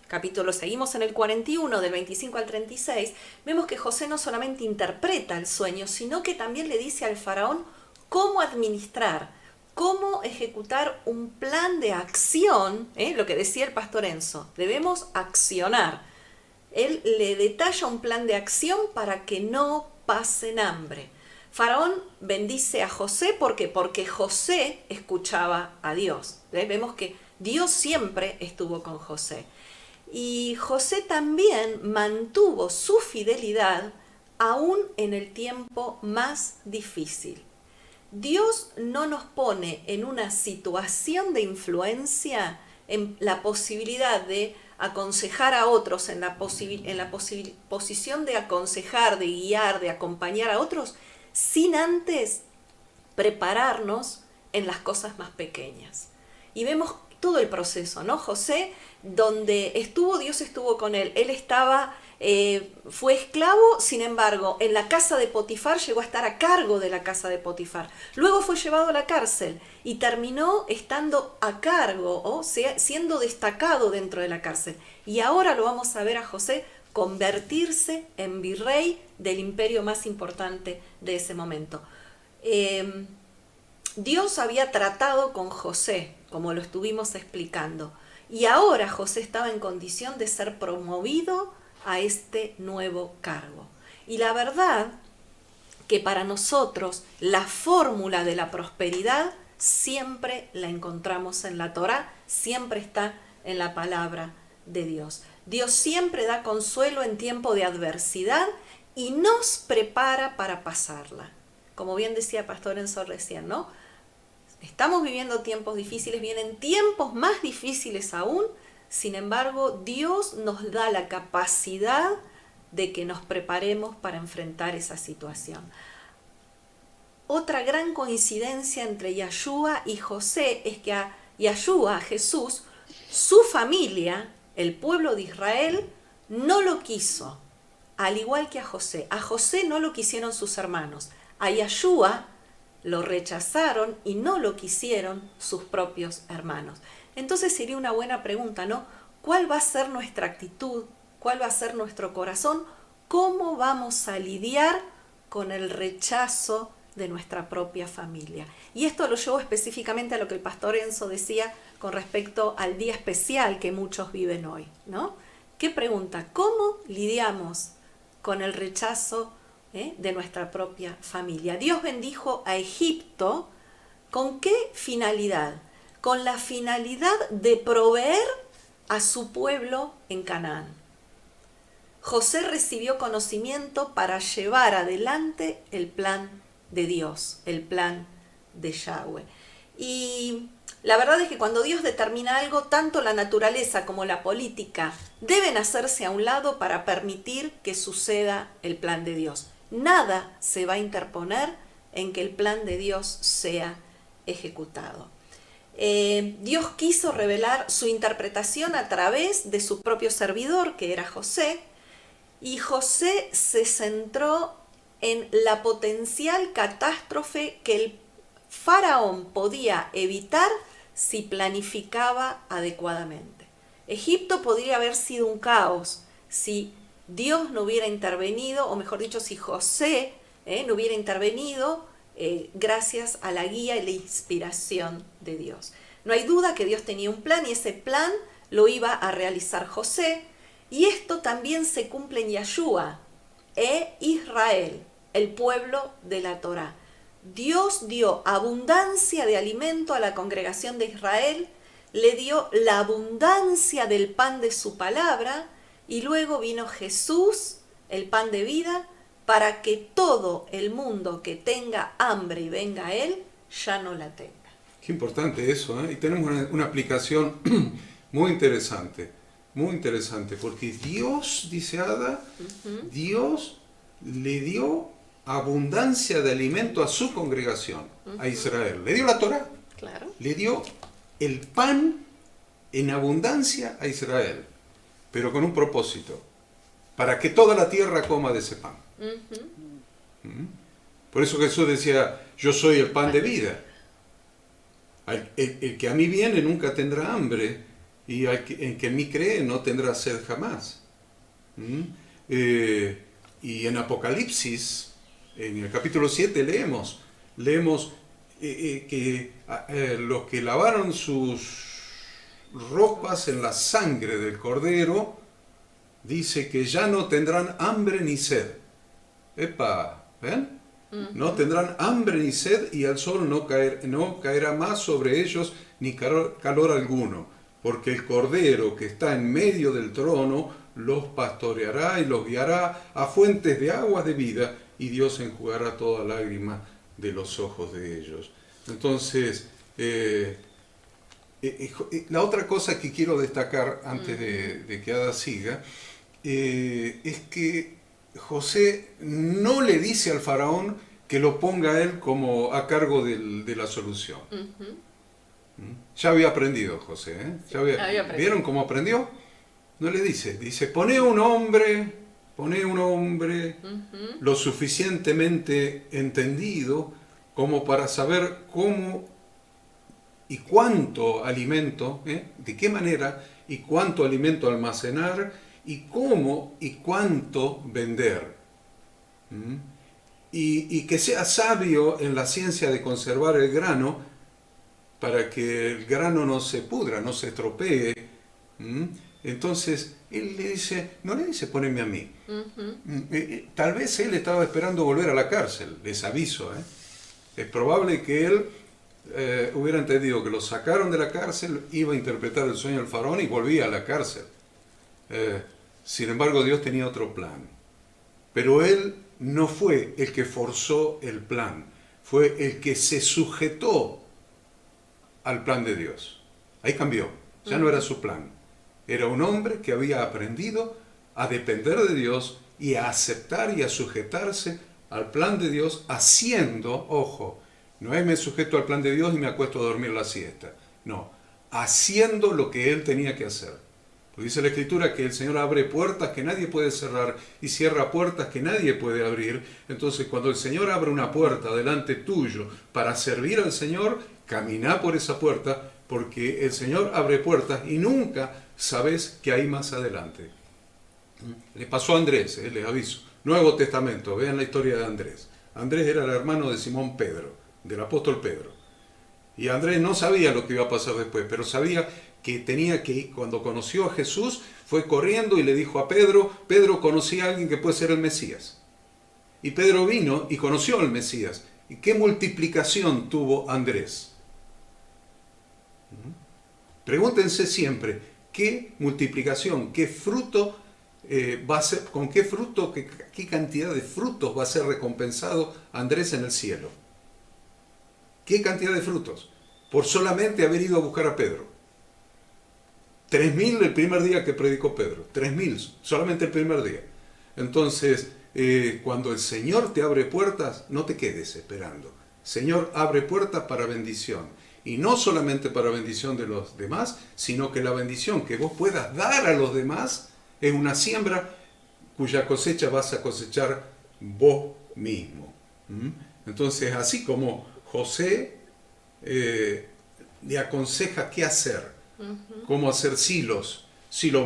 capítulo, seguimos en el 41, del 25 al 36, vemos que José no solamente interpreta el sueño, sino que también le dice al faraón cómo administrar, cómo ejecutar un plan de acción, lo que decía el Pastor Enzo, debemos accionar. Él le detalla un plan de acción para que no pasen hambre. Faraón bendice a José, ¿por qué? Porque José escuchaba a Dios. Vemos que Dios siempre estuvo con José. Y José también mantuvo su fidelidad aún en el tiempo más difícil. Dios no nos pone en una situación de influencia, en la posibilidad de aconsejar a otros, en la posición de aconsejar, de guiar, de acompañar a otros, sin antes prepararnos en las cosas más pequeñas. Y vemos todo el proceso, ¿no? José, donde estuvo, Dios estuvo con él. Él fue esclavo, sin embargo, en la casa de Potifar llegó a estar a cargo de la casa de Potifar. Luego fue llevado a la cárcel y terminó estando a cargo, o sea, siendo destacado dentro de la cárcel. Y ahora lo vamos a ver a José convertirse en virrey del imperio más importante de ese momento. Dios había tratado con José, como lo estuvimos explicando, y ahora José estaba en condición de ser promovido a este nuevo cargo. Y la verdad que para nosotros la fórmula de la prosperidad siempre la encontramos en la Torá, siempre está en la palabra de Dios. Dios siempre da consuelo en tiempo de adversidad y nos prepara para pasarla. Como bien decía Pastor Enzo recién, ¿no? Estamos viviendo tiempos difíciles, vienen tiempos más difíciles aún, sin embargo, Dios nos da la capacidad de que nos preparemos para enfrentar esa situación. Otra gran coincidencia entre Yahshua y José es que a Yahshua, a Jesús, su familia, el pueblo de Israel, no lo quiso, al igual que a José. A José no lo quisieron sus hermanos, a Yahshua lo rechazaron y no lo quisieron sus propios hermanos. Entonces sería una buena pregunta, ¿no? ¿Cuál va a ser nuestra actitud? ¿Cuál va a ser nuestro corazón? ¿Cómo vamos a lidiar con el rechazo de nuestra propia familia? Y esto lo llevo específicamente a lo que el pastor Enzo decía con respecto al día especial que muchos viven hoy, ¿no? ¿Qué pregunta? ¿Cómo lidiamos con el rechazo de nuestra propia familia? Dios bendijo a Egipto, ¿con qué finalidad? Con la finalidad de proveer a su pueblo en Canaán. José recibió conocimiento para llevar adelante el plan de Dios, el plan de Yahweh. Y la verdad es que cuando Dios determina algo, tanto la naturaleza como la política deben hacerse a un lado para permitir que suceda el plan de Dios. Nada se va a interponer en que el plan de Dios sea ejecutado. Dios quiso revelar su interpretación a través de su propio servidor, que era José, y José se centró en la potencial catástrofe que el faraón podía evitar si planificaba adecuadamente. Egipto podría haber sido un caos si Dios no hubiera intervenido, o mejor dicho, si José no hubiera intervenido gracias a la guía y la inspiración de Dios. No hay duda que Dios tenía un plan y ese plan lo iba a realizar José, y esto también se cumple en Yahshua Israel, el pueblo de la Torá. Dios dio abundancia de alimento a la congregación de Israel, le dio la abundancia del pan de su palabra, y luego vino Jesús, el pan de vida, para que todo el mundo que tenga hambre y venga a Él, ya no la tenga. Qué importante eso, ¿eh? Y tenemos una aplicación muy interesante, porque Dios, dice Ada, Dios le dio abundancia de alimento a su congregación, a Israel. Le dio la Torá, claro. Le dio el pan en abundancia a Israel, pero con un propósito, para que toda la tierra coma de ese pan. Por eso Jesús decía, yo soy el pan de vida. El que a mí viene nunca tendrá hambre, y el que en mí cree no tendrá sed jamás. Y en Apocalipsis, en el capítulo 7, leemos que los que lavaron sus ropas en la sangre del Cordero, dice que ya no tendrán hambre ni sed. Epa, ¿ven? No tendrán hambre ni sed, y el sol no caerá más sobre ellos, ni calor alguno, porque el Cordero que está en medio del trono los pastoreará y los guiará a fuentes de aguas de vida, y Dios enjugará toda lágrima de los ojos de ellos. Entonces, la otra cosa que quiero destacar antes de que Ada siga, es que José no le dice al faraón que lo ponga a él como a cargo de la solución. Ya había aprendido José, ¿eh? Había aprendido. ¿Vieron cómo aprendió? No le dice, poné un hombre lo suficientemente entendido como para saber cómo y cuánto alimento, de qué manera y cuánto alimento almacenar, y cómo y cuánto vender. Y que sea sabio en la ciencia de conservar el grano, para que el grano no se pudra, no se estropee. Entonces, él no le dice poneme a mí. Tal vez él estaba esperando volver a la cárcel, les aviso. Es probable que él hubiera entendido que lo sacaron de la cárcel, iba a interpretar el sueño del faraón y volvía a la cárcel. Sin embargo, Dios tenía otro plan. Pero él no fue el que forzó el plan, fue el que se sujetó al plan de Dios. Ahí cambió, ya no era su plan. Era un hombre que había aprendido a depender de Dios y a aceptar y a sujetarse al plan de Dios, haciendo, ojo, no es me sujeto al plan de Dios y me acuesto a dormir la siesta. No, haciendo lo que él tenía que hacer. Pues dice la Escritura que el Señor abre puertas que nadie puede cerrar y cierra puertas que nadie puede abrir. Entonces, cuando el Señor abre una puerta delante tuyo para servir al Señor, camina por esa puerta, porque el Señor abre puertas y nunca sabes qué hay más adelante. Le pasó a Andrés, les aviso. Nuevo Testamento, vean la historia de Andrés. Andrés era el hermano de Simón Pedro, del apóstol Pedro. Y Andrés no sabía lo que iba a pasar después, pero sabía que tenía que ir. Cuando conoció a Jesús, fue corriendo y le dijo a Pedro, Pedro, conocí a alguien que puede ser el Mesías. Y Pedro vino y conoció al Mesías. ¿Y qué multiplicación tuvo Andrés? Pregúntense siempre, ¿qué multiplicación, qué fruto va a ser, con qué fruto, qué cantidad de frutos va a ser recompensado Andrés en el cielo? ¿Qué cantidad de frutos? Por solamente haber ido a buscar a Pedro. 3.000 el primer día que predicó Pedro. 3.000, solamente el primer día. Entonces, cuando el Señor te abre puertas, no te quedes esperando. Señor abre puertas para bendición. Y no solamente para bendición de los demás, sino que la bendición que vos puedas dar a los demás es una siembra cuya cosecha vas a cosechar vos mismo. Entonces, así como José le aconseja qué hacer, cómo hacer silos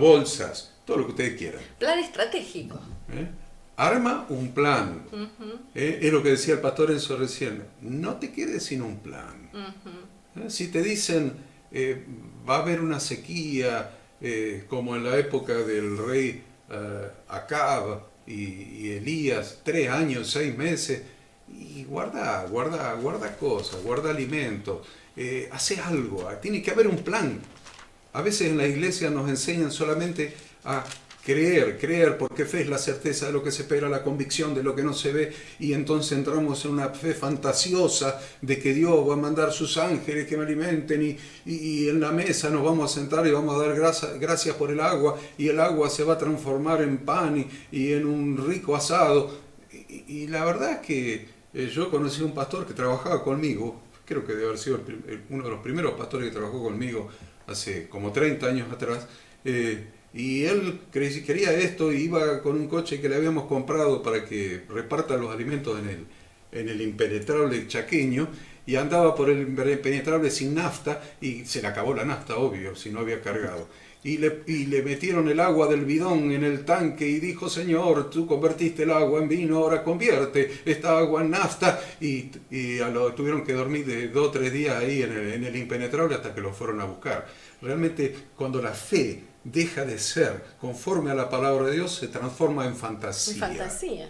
bolsas, todo lo que ustedes quieran. Plan estratégico. Arma un plan. Es lo que decía el pastor Enzo recién. No te quedes sin un plan. Si te dicen va a haber una sequía como en la época del rey Acab y Elías, 3 años, 6 meses, y guarda cosas, guarda alimentos, hace algo, tiene que haber un plan. A veces en la iglesia nos enseñan solamente a creer, porque fe es la certeza de lo que se espera, la convicción de lo que no se ve, y entonces entramos en una fe fantasiosa de que Dios va a mandar sus ángeles que me alimenten, y en la mesa nos vamos a sentar y vamos a dar gracias por el agua, y el agua se va a transformar en pan y en un rico asado. Y la verdad es que yo conocí a un pastor que trabajaba conmigo, creo que debe haber sido uno de los primeros pastores que trabajó conmigo hace como 30 años atrás, y él quería esto y iba con un coche que le habíamos comprado para que reparta los alimentos en el impenetrable chaqueño, y andaba por el impenetrable sin nafta, y se le acabó la nafta, obvio, si no había cargado. Y le metieron el agua del bidón en el tanque y dijo, Señor, tú convertiste el agua en vino, ahora convierte esta agua en nafta. Y tuvieron que dormir de 2 o 3 días ahí en el impenetrable hasta que lo fueron a buscar. Realmente, cuando la fe deja de ser conforme a la palabra de Dios, se transforma en fantasía. En fantasía.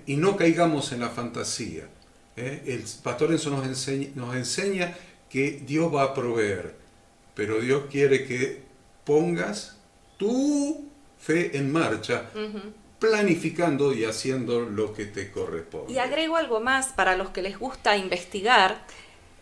y no caigamos en la fantasía. El pastor Enzo nos enseña que Dios va a proveer, pero Dios quiere que pongas tu fe en marcha, planificando y haciendo lo que te corresponde. Y agrego algo más para los que les gusta investigar.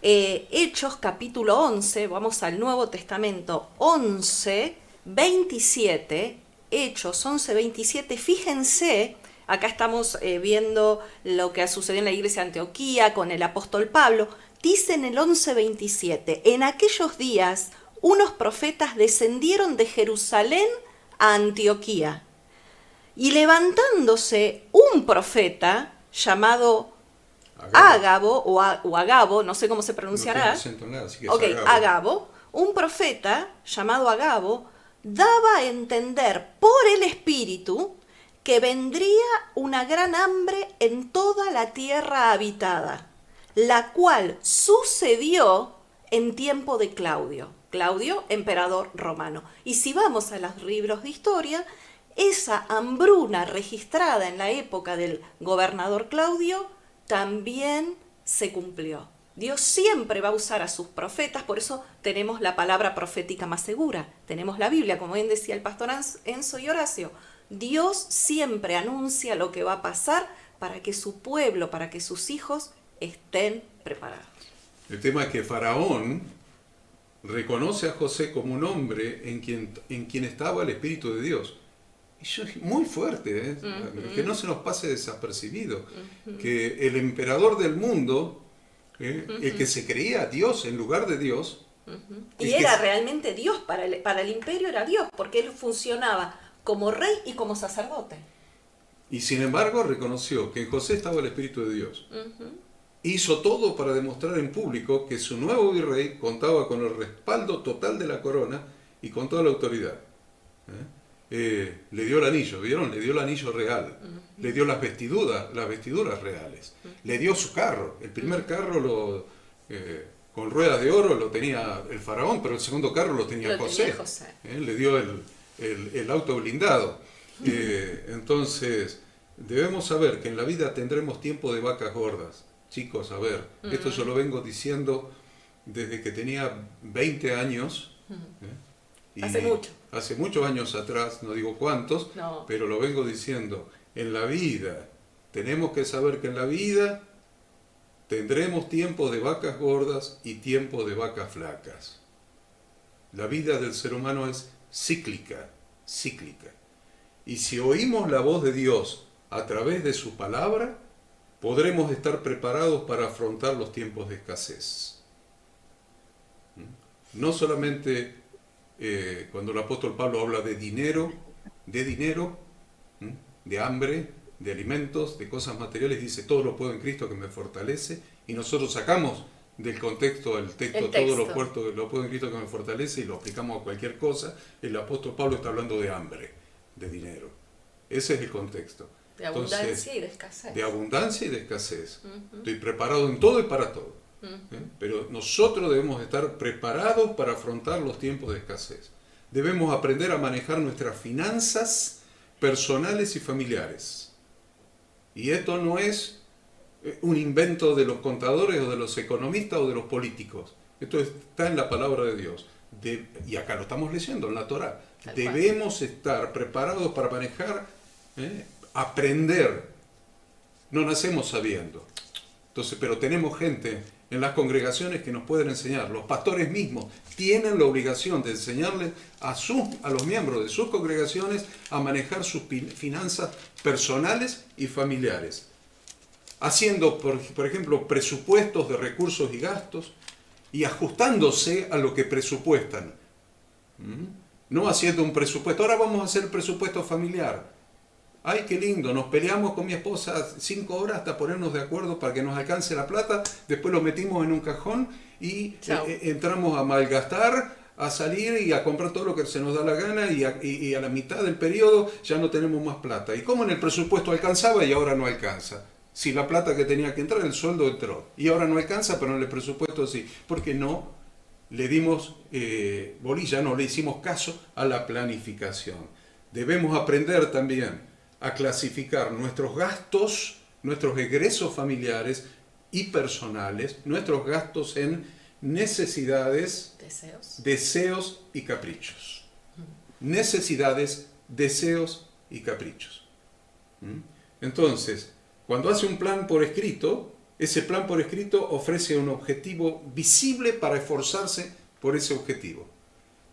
Hechos capítulo 11, vamos al Nuevo Testamento 11, 27, Hechos 11, 27, fíjense, acá estamos viendo lo que ha sucedido en la iglesia de Antioquía con el apóstol Pablo, dice en el 11, 27, en aquellos días unos profetas descendieron de Jerusalén a Antioquía, y levantándose un profeta llamado Ágabo o Agabo, no sé cómo se pronunciará. No tiene acento en nada, así que es Ok, Agabo, un profeta llamado Agabo, daba a entender por el Espíritu que vendría una gran hambre en toda la tierra habitada, la cual sucedió en tiempo de Claudio. Claudio, emperador romano. Y si vamos a los libros de historia, esa hambruna registrada en la época del gobernador Claudio también se cumplió. Dios siempre va a usar a sus profetas, por eso tenemos la palabra profética más segura. Tenemos la Biblia, como bien decía el pastor Enzo y Horacio. Dios siempre anuncia lo que va a pasar para que su pueblo, para que sus hijos estén preparados. El tema es que Faraón reconoce a José como un hombre en quien estaba el Espíritu de Dios. Eso es muy fuerte, que no se nos pase desapercibido. Que el emperador del mundo, el que se creía Dios en lugar de Dios, y era realmente Dios, para el imperio era Dios, porque él funcionaba como rey y como sacerdote. Y sin embargo reconoció que en José estaba el Espíritu de Dios. Hizo todo para demostrar en público que su nuevo virrey contaba con el respaldo total de la corona y con toda la autoridad. Le dio el anillo, ¿vieron? Le dio el anillo real, le dio las vestiduras reales, le dio su carro. El primer carro con ruedas de oro lo tenía el faraón, pero el segundo carro lo tenía José. Le dio el auto blindado. Entonces, debemos saber que en la vida tendremos tiempo de vacas gordas. Chicos, a ver, esto yo lo vengo diciendo desde que tenía 20 años. Hace mucho. Hace muchos años atrás, no digo cuántos, pero lo vengo diciendo. En la vida, tenemos que saber que en la vida tendremos tiempo de vacas gordas y tiempo de vacas flacas. La vida del ser humano es cíclica. Y si oímos la voz de Dios a través de su palabra, podremos estar preparados para afrontar los tiempos de escasez. No solamente cuando el apóstol Pablo habla de dinero, de hambre, de alimentos, de cosas materiales, dice todo lo puedo en Cristo que me fortalece, y nosotros sacamos del contexto el texto. Todo lo puedo en Cristo que me fortalece, y lo aplicamos a cualquier cosa. El apóstol Pablo está hablando de hambre, de dinero. Ese es el contexto. De abundancia y de escasez. De abundancia y de escasez. Estoy preparado en todo y para todo. Pero nosotros debemos estar preparados para afrontar los tiempos de escasez. Debemos aprender a manejar nuestras finanzas personales y familiares. Y esto no es un invento de los contadores o de los economistas o de los políticos. Esto está en la palabra de Dios. Y acá lo estamos leyendo en la Torá. Debemos estar preparados para manejar, aprender. No nacemos sabiendo. Entonces, pero tenemos gente en las congregaciones que nos pueden enseñar. Los pastores mismos tienen la obligación de enseñarles a los miembros de sus congregaciones a manejar sus finanzas personales y familiares. Haciendo, por ejemplo, presupuestos de recursos y gastos y ajustándose a lo que presupuestan. No haciendo un presupuesto. Ahora vamos a hacer el presupuesto familiar. Ay, qué lindo, nos peleamos con mi esposa 5 horas hasta ponernos de acuerdo para que nos alcance la plata, después lo metimos en un cajón y entramos a malgastar, a salir y a comprar todo lo que se nos da la gana, y a la mitad del periodo ya no tenemos más plata. ¿Y cómo en el presupuesto alcanzaba y ahora no alcanza? Si la plata que tenía que entrar, el sueldo entró, y ahora no alcanza, pero en el presupuesto sí, porque no le dimos bolilla, no le hicimos caso a la planificación. Debemos aprender también a clasificar nuestros gastos, nuestros egresos familiares y personales, nuestros gastos en necesidades, deseos y caprichos. Necesidades, deseos y caprichos. Entonces, cuando hace un plan por escrito, ese plan por escrito ofrece un objetivo visible para esforzarse por ese objetivo.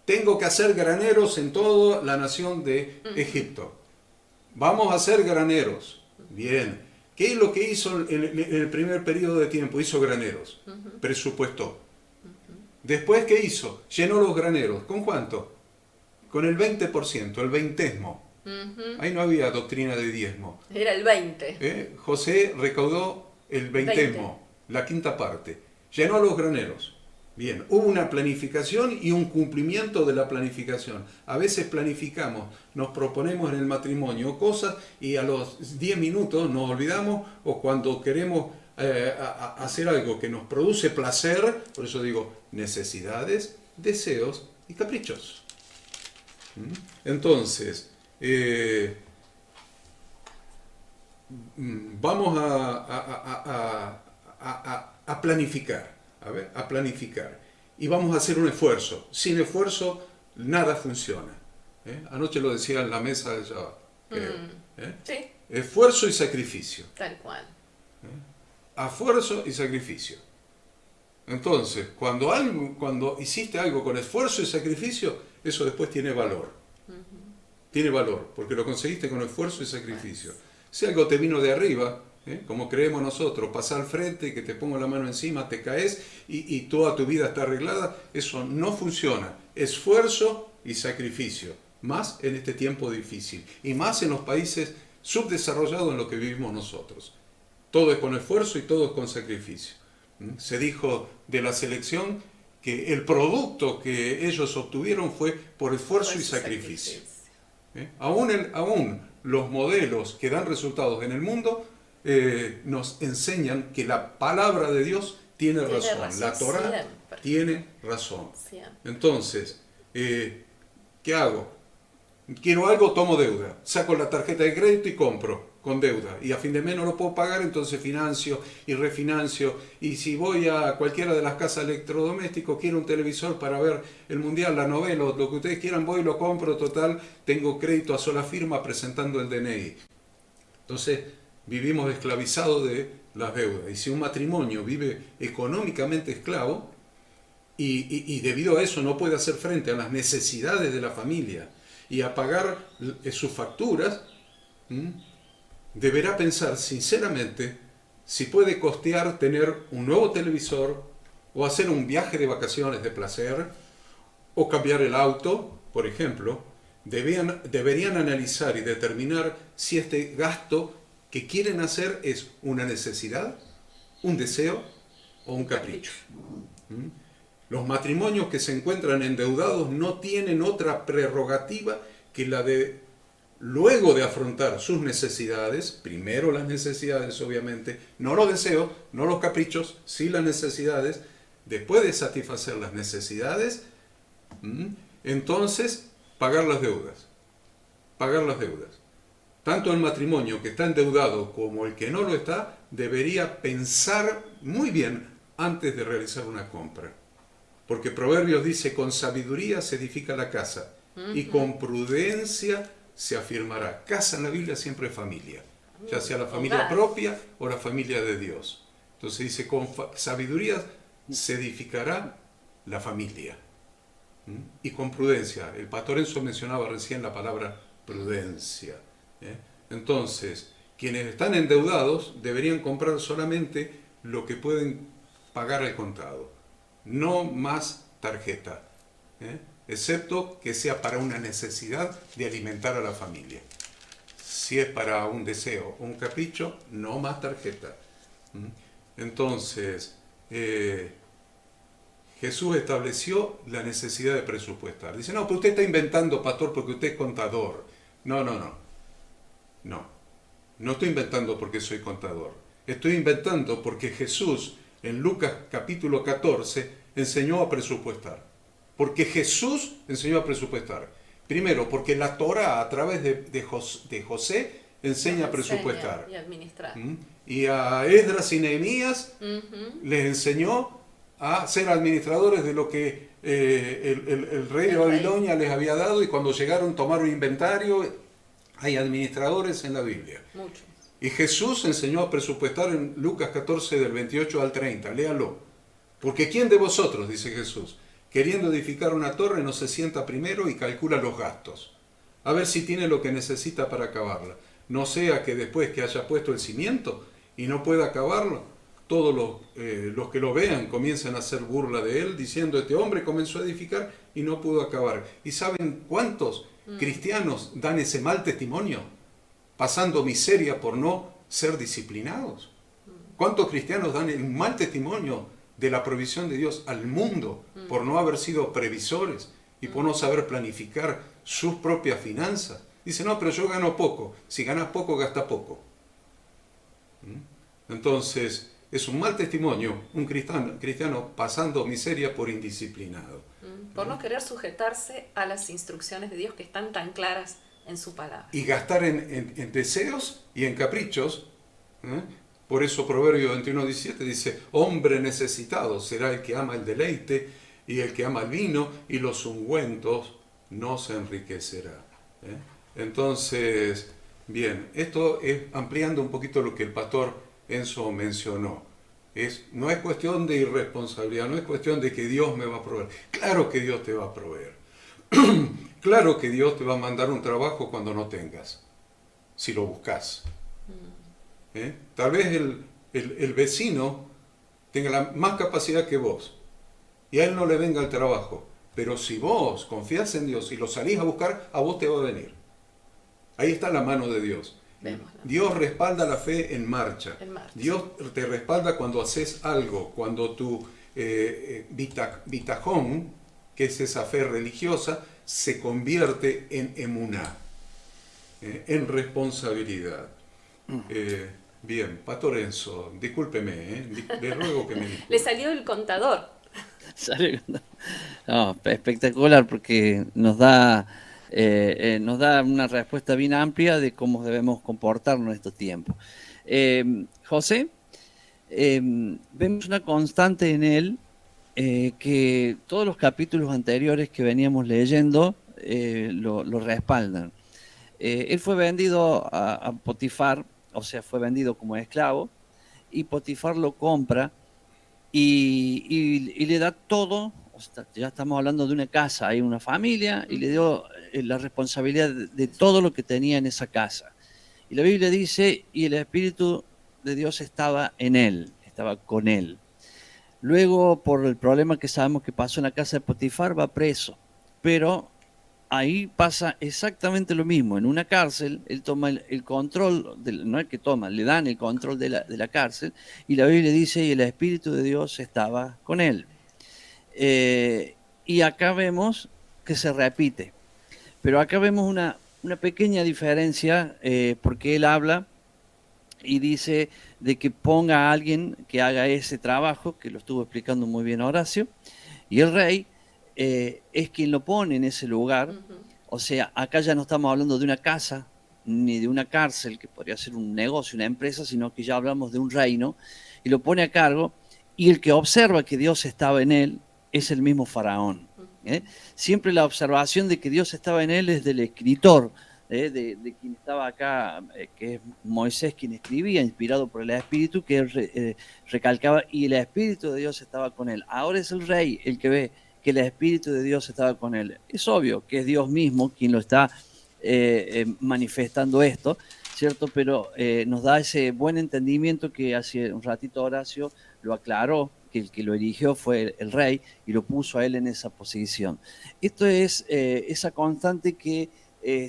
Tengo que hacer graneros en toda la nación de Egipto. Vamos a hacer graneros. Bien. ¿Qué es lo que hizo en el primer periodo de tiempo? Hizo graneros. Presupuestó. Después, ¿qué hizo? Llenó los graneros. ¿Con cuánto? Con el 20%, el veintesmo. Ahí no había doctrina de diezmo. Era el 20. José recaudó el veintesmo, la quinta parte. Llenó los graneros. Bien, hubo una planificación y un cumplimiento de la planificación. A veces planificamos, nos proponemos en el matrimonio cosas y a los 10 minutos nos olvidamos, o cuando queremos hacer algo que nos produce placer, por eso digo necesidades, deseos y caprichos. Entonces, vamos a planificar. A planificar. Y vamos a hacer un esfuerzo. Sin esfuerzo, nada funciona. Anoche lo decía en la mesa de Shabbat, creo. Sí. Esfuerzo y sacrificio. Tal cual. Esfuerzo y sacrificio. Entonces, cuando hiciste algo con esfuerzo y sacrificio, eso después tiene valor. Tiene valor, porque lo conseguiste con esfuerzo y sacrificio. Si algo te vino de arriba, como creemos nosotros, pasar al frente, que te pongo la mano encima, te caes y toda tu vida está arreglada, eso no funciona. Esfuerzo y sacrificio, más en este tiempo difícil y más en los países subdesarrollados en los que vivimos nosotros. Todo es con esfuerzo y todo es con sacrificio. Se dijo de la selección que el producto que ellos obtuvieron fue por esfuerzo y sacrificio. Aún los modelos que dan resultados en el mundo nos enseñan que la palabra de Dios tiene razón. La Torá tiene razón. Entonces, ¿qué hago? Quiero algo, tomo deuda. Saco la tarjeta de crédito y compro con deuda. Y a fin de mes no lo puedo pagar, entonces financio y refinancio. Y si voy a cualquiera de las casas electrodomésticos, quiero un televisor para ver el mundial, la novela, lo que ustedes quieran, voy y lo compro. Total, tengo crédito a sola firma presentando el DNI. Entonces, vivimos esclavizados de las deudas. Y si un matrimonio vive económicamente esclavo y debido a eso no puede hacer frente a las necesidades de la familia y a pagar sus facturas, deberá pensar sinceramente si puede costear tener un nuevo televisor o hacer un viaje de vacaciones de placer o cambiar el auto, por ejemplo. Deberían analizar y determinar si este gasto que quieren hacer es una necesidad, un deseo o un capricho. Los matrimonios que se encuentran endeudados no tienen otra prerrogativa que la de, luego de afrontar sus necesidades, primero las necesidades obviamente, no los deseos, no los caprichos, sí las necesidades, después de satisfacer las necesidades, entonces pagar las deudas. Pagar las deudas. Tanto el matrimonio que está endeudado como el que no lo está, debería pensar muy bien antes de realizar una compra. Porque Proverbios dice, con sabiduría se edifica la casa y con prudencia se afirmará. Casa en la Biblia siempre es familia, ya sea la familia propia o la familia de Dios. Entonces dice, con sabiduría se edificará la familia. Y con prudencia. El pastor Enzo mencionaba recién la palabra prudencia. Entonces, quienes están endeudados deberían comprar solamente lo que pueden pagar al contado, no más tarjeta, excepto que sea para una necesidad de alimentar a la familia. Si es para un deseo o un capricho, no más tarjeta. Entonces, Jesús estableció la necesidad de presupuestar. Dice, no, pero usted está inventando, pastor, porque usted es contador. No estoy inventando porque soy contador. Estoy inventando porque Jesús, en Lucas capítulo 14, enseñó a presupuestar. Porque Jesús enseñó a presupuestar. Primero, porque la Torá, a través de José, enseña a presupuestar. Y administrar. Y a Esdras y Nehemías les enseñó a ser administradores de lo que el rey de Babilonia les había dado, y cuando llegaron tomaron inventario. Hay administradores en la Biblia. Muchos. Y Jesús enseñó a presupuestar en Lucas 14 del 28 al 30, léalo. Porque ¿quién de vosotros, dice Jesús, queriendo edificar una torre no se sienta primero y calcula los gastos, a ver si tiene lo que necesita para acabarla? No sea que después que haya puesto el cimiento y no pueda acabarlo, todos los que lo vean comiencen a hacer burla de él, diciendo: este hombre comenzó a edificar y no pudo acabar. ¿Y saben cuántos cristianos dan ese mal testimonio, pasando miseria por no ser disciplinados? ¿Cuántos cristianos dan el mal testimonio de la provisión de Dios al mundo por no haber sido previsores y por no saber planificar sus propias finanzas? Dice: no, pero yo gano poco. Si ganas poco, gasta poco. Entonces, es un mal testimonio un cristiano pasando miseria por indisciplinado. Por no querer sujetarse a las instrucciones de Dios que están tan claras en su palabra. Y gastar en deseos y en caprichos. Por eso Proverbio 21:17 dice: hombre necesitado será el que ama el deleite, y el que ama el vino y los ungüentos no se enriquecerá. Entonces, bien, esto es ampliando un poquito lo que el pastor Enzo mencionó. No es cuestión de irresponsabilidad, no es cuestión de que Dios me va a proveer. Claro que Dios te va a proveer. Claro que Dios te va a mandar un trabajo cuando no tengas, si lo buscas. Tal vez el vecino tenga la más capacidad que vos y a él no le venga el trabajo, pero si vos confías en Dios y lo salís a buscar, a vos te va a venir. Ahí está la mano de Dios. Dios respalda la fe en marcha. Dios te respalda cuando haces algo, cuando tu bitajón, que es esa fe religiosa, se convierte en emuná, en responsabilidad. Bien, Pastor Enzo, discúlpeme, le ruego que me disculpe. Le salió el contador. No, espectacular, porque nos da una respuesta bien amplia de cómo debemos comportarnos en estos tiempos. José, vemos una constante en él, que todos los capítulos anteriores que veníamos leyendo lo respaldan. Él fue vendido a Potifar, o sea, fue vendido como esclavo, y Potifar lo compra y le da todo. O sea, ya estamos hablando de una casa, hay una familia, y le dio la responsabilidad de todo lo que tenía en esa casa. Y la Biblia dice: y el Espíritu de Dios estaba en él, estaba con él. Luego, por el problema que sabemos que pasó en la casa de Potifar, va preso. Pero ahí pasa exactamente lo mismo. En una cárcel, él toma el control, no es que toma, le dan el control de la cárcel, y la Biblia dice: y el Espíritu de Dios estaba con él. Y acá vemos que se repite. Pero acá vemos una pequeña diferencia, porque él habla y dice de que ponga a alguien que haga ese trabajo, que lo estuvo explicando muy bien Horacio, y el rey es quien lo pone en ese lugar. O sea, acá ya no estamos hablando de una casa ni de una cárcel, que podría ser un negocio, una empresa, sino que ya hablamos de un reino, y lo pone a cargo, y el que observa que Dios estaba en él es el mismo faraón. Siempre la observación de que Dios estaba en él es del escritor, de quien estaba acá, que es Moisés, quien escribía, inspirado por el Espíritu, que recalcaba: y el Espíritu de Dios estaba con él. Ahora es el rey el que ve que el Espíritu de Dios estaba con él. Es obvio que es Dios mismo quien lo está manifestando esto, ¿cierto? Pero nos da ese buen entendimiento que hace un ratito Horacio lo aclaró, que el que lo eligió fue el rey y lo puso a él en esa posición. Esto es esa constante que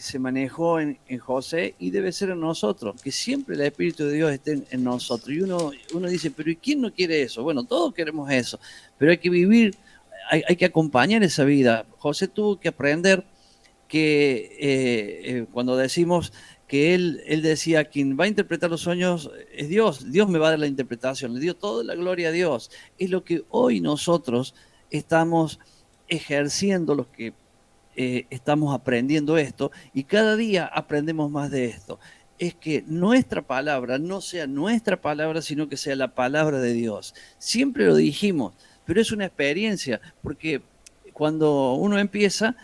se manejó en José, y debe ser en nosotros, que siempre el Espíritu de Dios esté en nosotros. Y uno dice: pero ¿y quién no quiere eso? Bueno, todos queremos eso, pero hay que vivir, hay que acompañar esa vida. José tuvo que aprender que cuando decimos que él decía: quien va a interpretar los sueños es Dios, Dios me va a dar la interpretación, le dio toda la gloria a Dios. Es lo que hoy nosotros estamos ejerciendo, los que estamos aprendiendo esto, y cada día aprendemos más de esto. es que nuestra palabra no sea nuestra palabra, sino que sea la palabra de Dios. Siempre lo dijimos, pero es una experiencia, porque cuando uno empieza,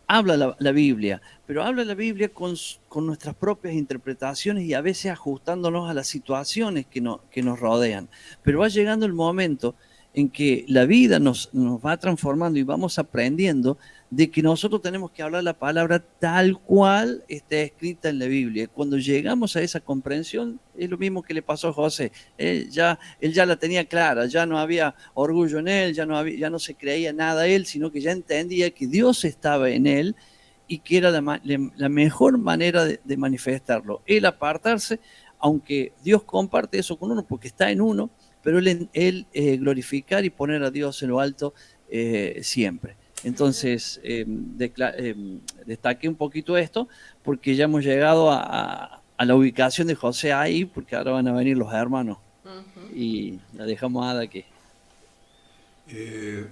habla la Biblia, pero habla la Biblia con nuestras propias interpretaciones y a veces ajustándonos a las situaciones que nos rodean. Pero va llegando el momento en que la vida nos va transformando y vamos aprendiendo de que nosotros tenemos que hablar la palabra tal cual está escrita en la Biblia. Cuando llegamos a esa comprensión, es lo mismo que le pasó a José. Él ya la tenía clara, ya no había orgullo en él, ya no se creía nada él, sino que ya entendía que Dios estaba en él y que era la mejor manera de manifestarlo. El apartarse, aunque Dios comparte eso con uno porque está en uno, pero él glorificar y poner a Dios en lo alto siempre. Entonces, destaqué un poquito esto porque ya hemos llegado a la ubicación de José ahí, porque ahora van a venir los hermanos. Y la dejamos a Ada aquí.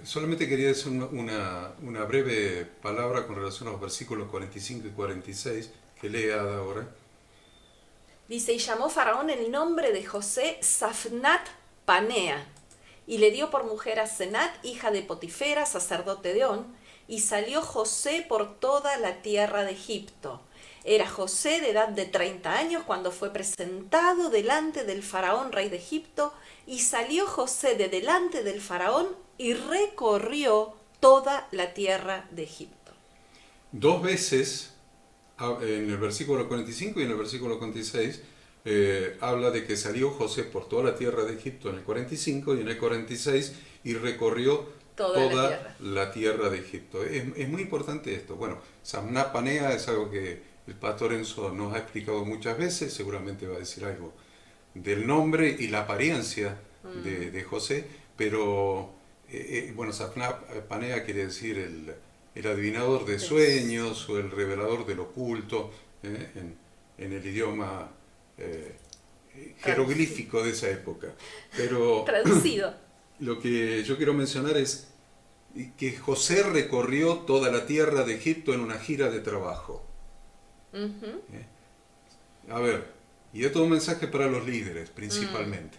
Solamente quería decir una breve palabra con relación a los versículos 45 y 46 que lee Ada ahora. Dice, y llamó Faraón el nombre de José Safnat Panea, y le dio por mujer a Senat, hija de Potifera, sacerdote de On, y salió José por toda la tierra de Egipto. Era José de edad de 30 años cuando fue presentado delante del faraón, rey de Egipto, y salió José de delante del faraón y recorrió toda la tierra de Egipto. Dos veces, en el versículo 45 y en el versículo 46, habla de que salió José por toda la tierra de Egipto en el 45 y en el 46 y recorrió toda la tierra de Egipto. Es muy importante esto. Bueno, Samná Panea es algo que el pastor Enzo nos ha explicado muchas veces, seguramente va a decir algo del nombre y la apariencia de José, pero bueno, Samná Panea quiere decir el adivinador de sueños o el revelador del oculto, en el idioma jeroglífico de esa época. Pero traducido. Lo que yo quiero mencionar es que José recorrió toda la tierra de Egipto en una gira de trabajo. A ver, y esto es un mensaje para los líderes principalmente,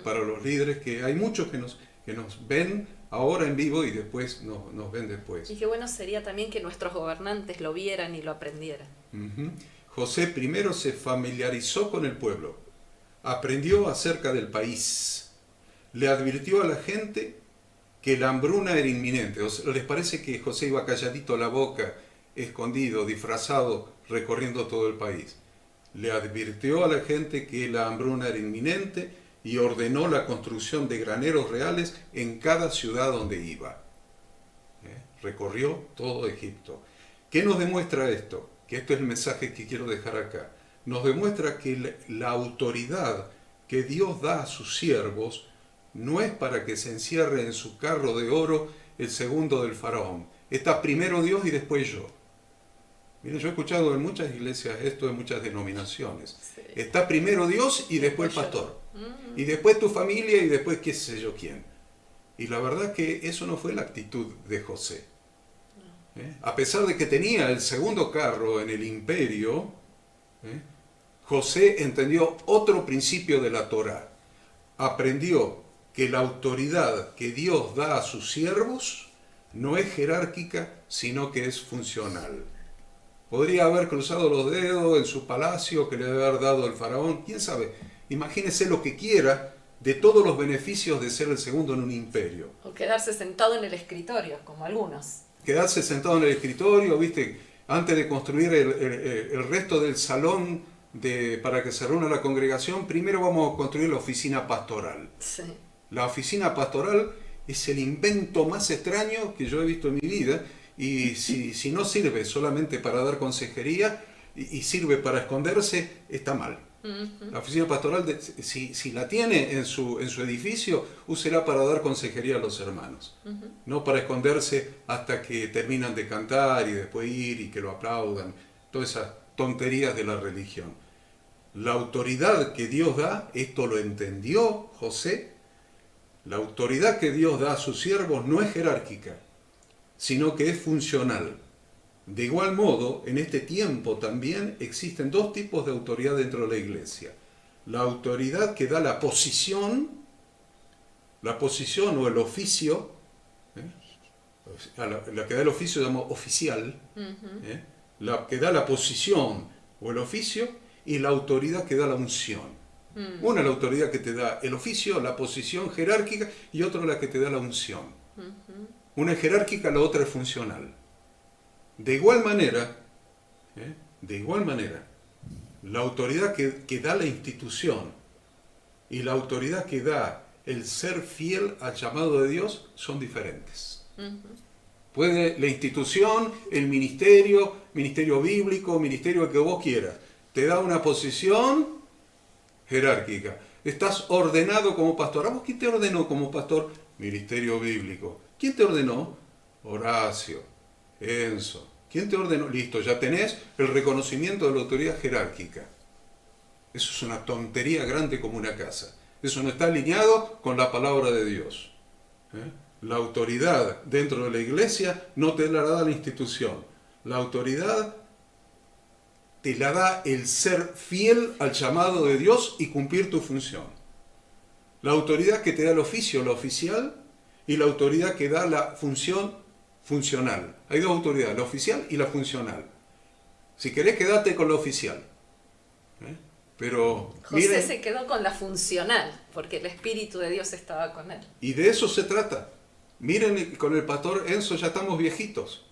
para los líderes, que hay muchos que nos ven ahora en vivo y después nos ven después. Y qué bueno sería también que nuestros gobernantes lo vieran y lo aprendieran. José primero se familiarizó con el pueblo, aprendió acerca del país, le advirtió a la gente que la hambruna era inminente. ¿Les parece que José iba calladito a la boca, escondido, disfrazado, recorriendo todo el país? Le advirtió a la gente que la hambruna era inminente y ordenó la construcción de graneros reales en cada ciudad donde iba. Recorrió todo Egipto. ¿Qué nos demuestra esto? Que esto es el mensaje que quiero dejar acá. Nos demuestra que la autoridad que Dios da a sus siervos no es para que se encierre en su carro de oro el segundo del faraón. Está primero Dios y después yo. Miren, yo he escuchado en muchas iglesias esto, en muchas denominaciones. Sí. Está primero Dios y después el pastor. Y después tu familia y después qué sé yo quién. Y la verdad que eso no fue la actitud de José. A pesar de que tenía el segundo carro en el imperio, José entendió otro principio de la Torá. Aprendió que la autoridad que Dios da a sus siervos no es jerárquica, sino que es funcional. Podría haber cruzado los dedos en su palacio que le debe haber dado el faraón, quién sabe. Imagínese lo que quiera de todos los beneficios de ser el segundo en un imperio. O quedarse sentado en el escritorio, como algunos. Quedarse sentado en el escritorio, ¿viste? Antes de construir el resto del salón para que se reúna la congregación, primero vamos a construir la oficina pastoral. Sí. La oficina pastoral es el invento más extraño que yo he visto en mi vida, y si no sirve solamente para dar consejería y sirve para esconderse, está mal. La oficina pastoral, si la tiene en su edificio, úsela para dar consejería a los hermanos, no para esconderse hasta que terminan de cantar y después ir y que lo aplaudan, todas esas tonterías de la religión. La autoridad que Dios da, esto lo entendió José, la autoridad que Dios da a sus siervos no es jerárquica, sino que es funcional. De igual modo, en este tiempo también existen dos tipos de autoridad dentro de la iglesia. La autoridad que da la posición o el oficio, la que da el oficio se llama oficial, la que da la posición o el oficio, y la autoridad que da la unción. Una es la autoridad que te da el oficio, la posición jerárquica, y otra la que te da la unción. Una es jerárquica, la otra es funcional. De igual manera, la autoridad que da la institución y la autoridad que da el ser fiel al llamado de Dios son diferentes. Puede la institución, el ministerio bíblico, ministerio que vos quieras, te da una posición jerárquica. Estás ordenado como pastor. ¿A vos quién te ordenó como pastor? Ministerio bíblico. ¿Quién te ordenó? Horacio, Enzo. ¿Quién te ordenó? Listo, ya tenés el reconocimiento de la autoridad jerárquica. Eso es una tontería grande como una casa. Eso no está alineado con la palabra de Dios. La autoridad dentro de la iglesia no te la da la institución. La autoridad te la da el ser fiel al llamado de Dios y cumplir tu función. La autoridad que te da el oficio, la oficial, y la autoridad que da la función funcional. Hay dos autoridades, la oficial y la funcional. Si querés, quedate con la oficial. Pero José miren, se quedó con la funcional, porque el Espíritu de Dios estaba con él. y de eso se trata. Miren, con el pastor Enzo ya estamos viejitos.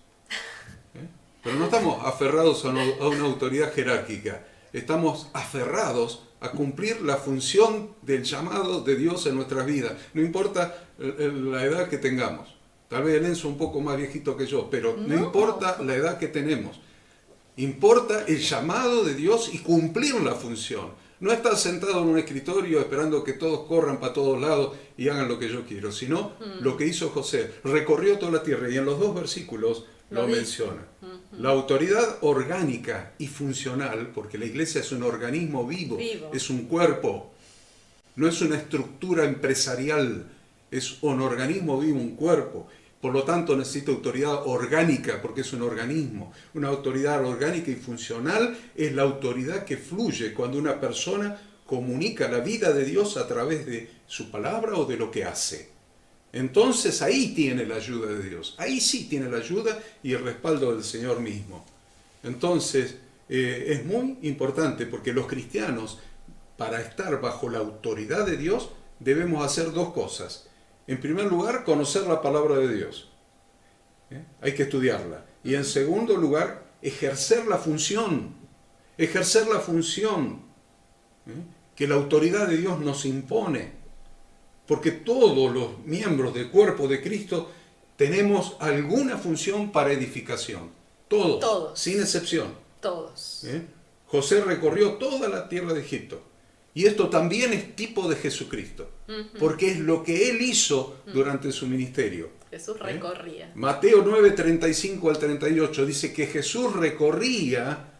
Pero no estamos aferrados a una autoridad jerárquica. Estamos aferrados a cumplir la función del llamado de Dios en nuestras vidas. No importa la edad que tengamos. Tal vez el Enzo un poco más viejito que yo, pero no importa la edad que tenemos. Importa el llamado de Dios y cumplir la función. No estar sentado en un escritorio esperando que todos corran para todos lados y hagan lo que yo quiero, sino lo que hizo José. Recorrió toda la tierra y en los dos versículos lo menciona. La autoridad orgánica y funcional, porque la iglesia es un organismo vivo, es un cuerpo, no es una estructura empresarial, es un organismo vivo, un cuerpo. Por lo tanto necesita autoridad orgánica, porque es un organismo. Una autoridad orgánica y funcional es la autoridad que fluye cuando una persona comunica la vida de Dios a través de su palabra o de lo que hace. Entonces ahí tiene la ayuda de Dios, ahí sí tiene la ayuda y el respaldo del Señor mismo. Entonces es muy importante porque los cristianos, para estar bajo la autoridad de Dios, debemos hacer dos cosas. En primer lugar, conocer la palabra de Dios. Hay que estudiarla. Y en segundo lugar, ejercer la función. Ejercer la función que la autoridad de Dios nos impone. Porque todos los miembros del cuerpo de Cristo tenemos alguna función para edificación. Todos. Sin excepción. Todos. José recorrió toda la tierra de Egipto. Y esto también es tipo de Jesucristo, porque es lo que Él hizo durante su ministerio. Jesús recorría. Mateo 9, 35 al 38 dice que Jesús recorría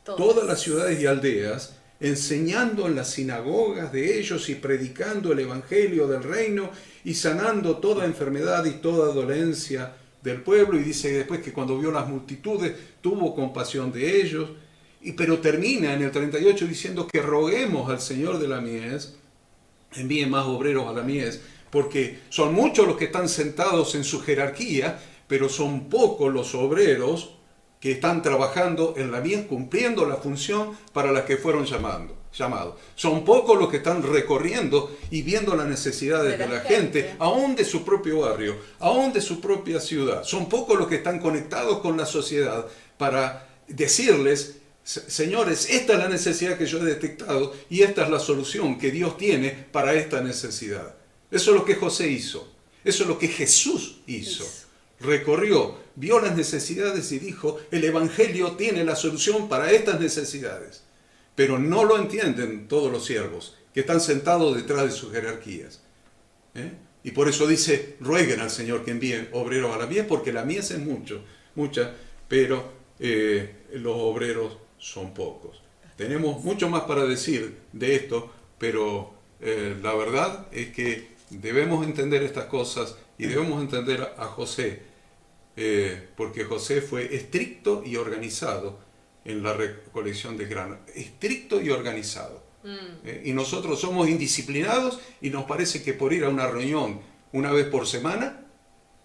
todas las ciudades y aldeas, enseñando en las sinagogas de ellos y predicando el evangelio del reino y sanando toda enfermedad y toda dolencia del pueblo. Y dice después que cuando vio las multitudes tuvo compasión de ellos. Pero termina en el 38 diciendo que roguemos al Señor de la mies, envíe más obreros a la mies, porque son muchos los que están sentados en su jerarquía, pero son pocos los obreros que están trabajando en la mies, cumpliendo la función para la que fueron llamados. Son pocos los que están recorriendo y viendo las necesidades de la gente, aún de su propio barrio, aún de su propia ciudad. Son pocos los que están conectados con la sociedad para decirles: señores, esta es la necesidad que yo he detectado y esta es la solución que Dios tiene para esta necesidad. Eso es lo que José hizo. Eso es lo que Jesús hizo. Recorrió, vio las necesidades y dijo: el Evangelio tiene la solución para estas necesidades. Pero no lo entienden todos los siervos que están sentados detrás de sus jerarquías. Y por eso dice: rueguen al Señor que envíe obreros a la mies, porque la mies es mucha, pero los obreros son pocos. Tenemos mucho más para decir de esto, pero la verdad es que debemos entender estas cosas y debemos entender a José porque José fue estricto y organizado en la recolección de grano, estricto y organizado. Y nosotros somos indisciplinados y nos parece que por ir a una reunión una vez por semana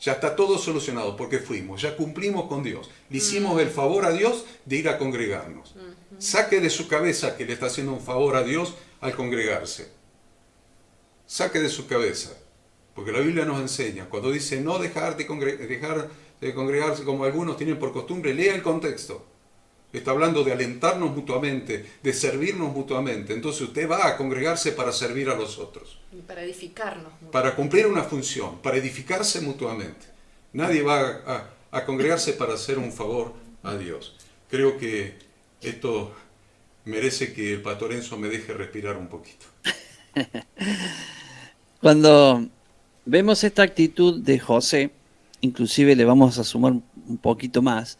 ya está todo solucionado, porque fuimos, ya cumplimos con Dios, le hicimos el favor a Dios de ir a congregarnos. Saque de su cabeza que le está haciendo un favor a Dios al congregarse. Saque de su cabeza, porque la Biblia nos enseña, cuando dice no dejar de congregarse como algunos tienen por costumbre, lea el contexto. Está hablando de alentarnos mutuamente, de servirnos mutuamente. Entonces usted va a congregarse para servir a los otros. Y para edificarnos mutuamente. Para cumplir una función, para edificarse mutuamente. Nadie va a congregarse para hacer un favor a Dios. Creo que esto merece que el pastor Enzo me deje respirar un poquito. Cuando vemos esta actitud de José, inclusive le vamos a sumar un poquito más.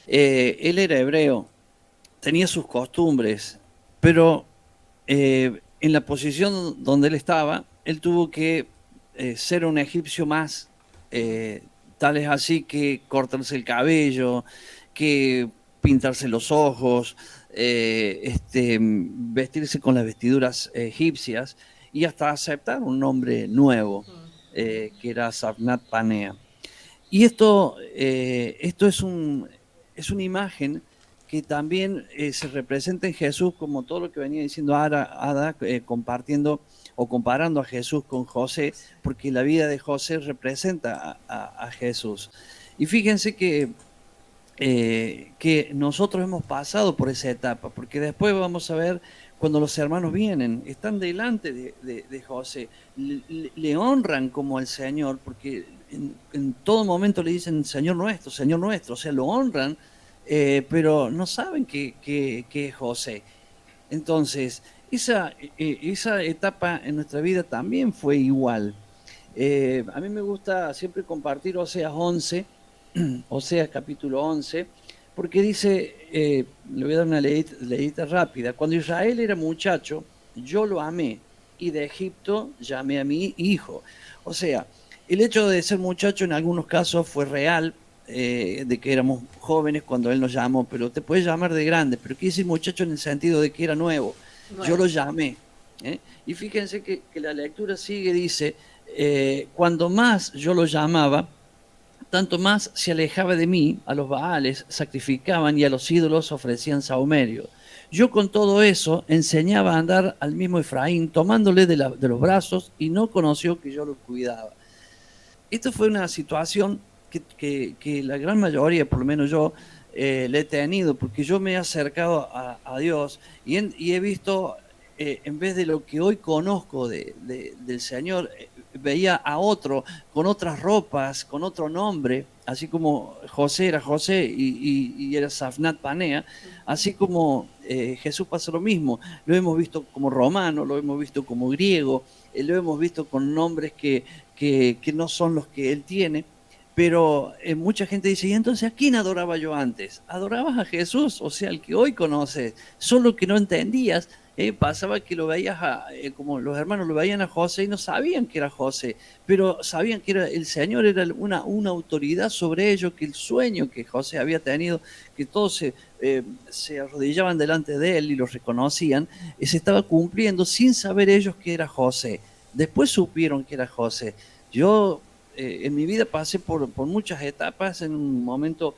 Él era hebreo, tenía sus costumbres, pero en la posición donde él estaba, él tuvo que ser un egipcio más, tal es así que cortarse el cabello, que pintarse los ojos, vestirse con las vestiduras egipcias y hasta aceptar un nombre nuevo, que era Safnat Panea. Y esto es una imagen que también se representa en Jesús, como todo lo que venía diciendo Ada, compartiendo o comparando a Jesús con José, porque la vida de José representa a Jesús. Y fíjense que nosotros hemos pasado por esa etapa, porque después vamos a ver cuando los hermanos vienen, están delante de José, le honran como al Señor, porque en todo momento le dicen Señor nuestro, o sea, lo honran, pero no saben que es José. Entonces, esa etapa en nuestra vida también fue igual. A mí me gusta siempre compartir Oseas 11, Oseas capítulo 11, porque dice, le voy a dar una leída rápida, cuando Israel era muchacho, yo lo amé, y de Egipto llamé a mi hijo. O sea, el hecho de ser muchacho en algunos casos fue real, de que éramos jóvenes cuando él nos llamó, pero te puedes llamar de grande, pero quise decir muchacho en el sentido de que era nuevo. Yo lo llamé. Y fíjense que la lectura sigue, dice, cuando más yo lo llamaba, tanto más se alejaba de mí, a los Baales sacrificaban y a los ídolos ofrecían sahumerio. Yo con todo eso enseñaba a andar al mismo Efraín, tomándole de los brazos, y no conoció que yo lo cuidaba. Esto fue una situación que la gran mayoría, por lo menos yo, le he tenido, porque yo me he acercado a Dios y he visto, en vez de lo que hoy conozco del Señor, veía a otro con otras ropas, con otro nombre, así como José era José y era Safnat Panea, así como Jesús pasa lo mismo. Lo hemos visto como romano, lo hemos visto como griego, lo hemos visto con nombres que no son los que él tiene. Pero mucha gente dice, ¿y entonces a quién adoraba yo antes? Adorabas a Jesús, o sea, el que hoy conoces, solo que no entendías. Pasaba que lo veías, como los hermanos lo veían a José y no sabían que era José, pero sabían que el Señor era una autoridad sobre ellos, que el sueño que José había tenido, que todos se arrodillaban delante de él y lo reconocían, se estaba cumpliendo sin saber ellos que era José. Después supieron que era José. Yo en mi vida pasé por muchas etapas. En un momento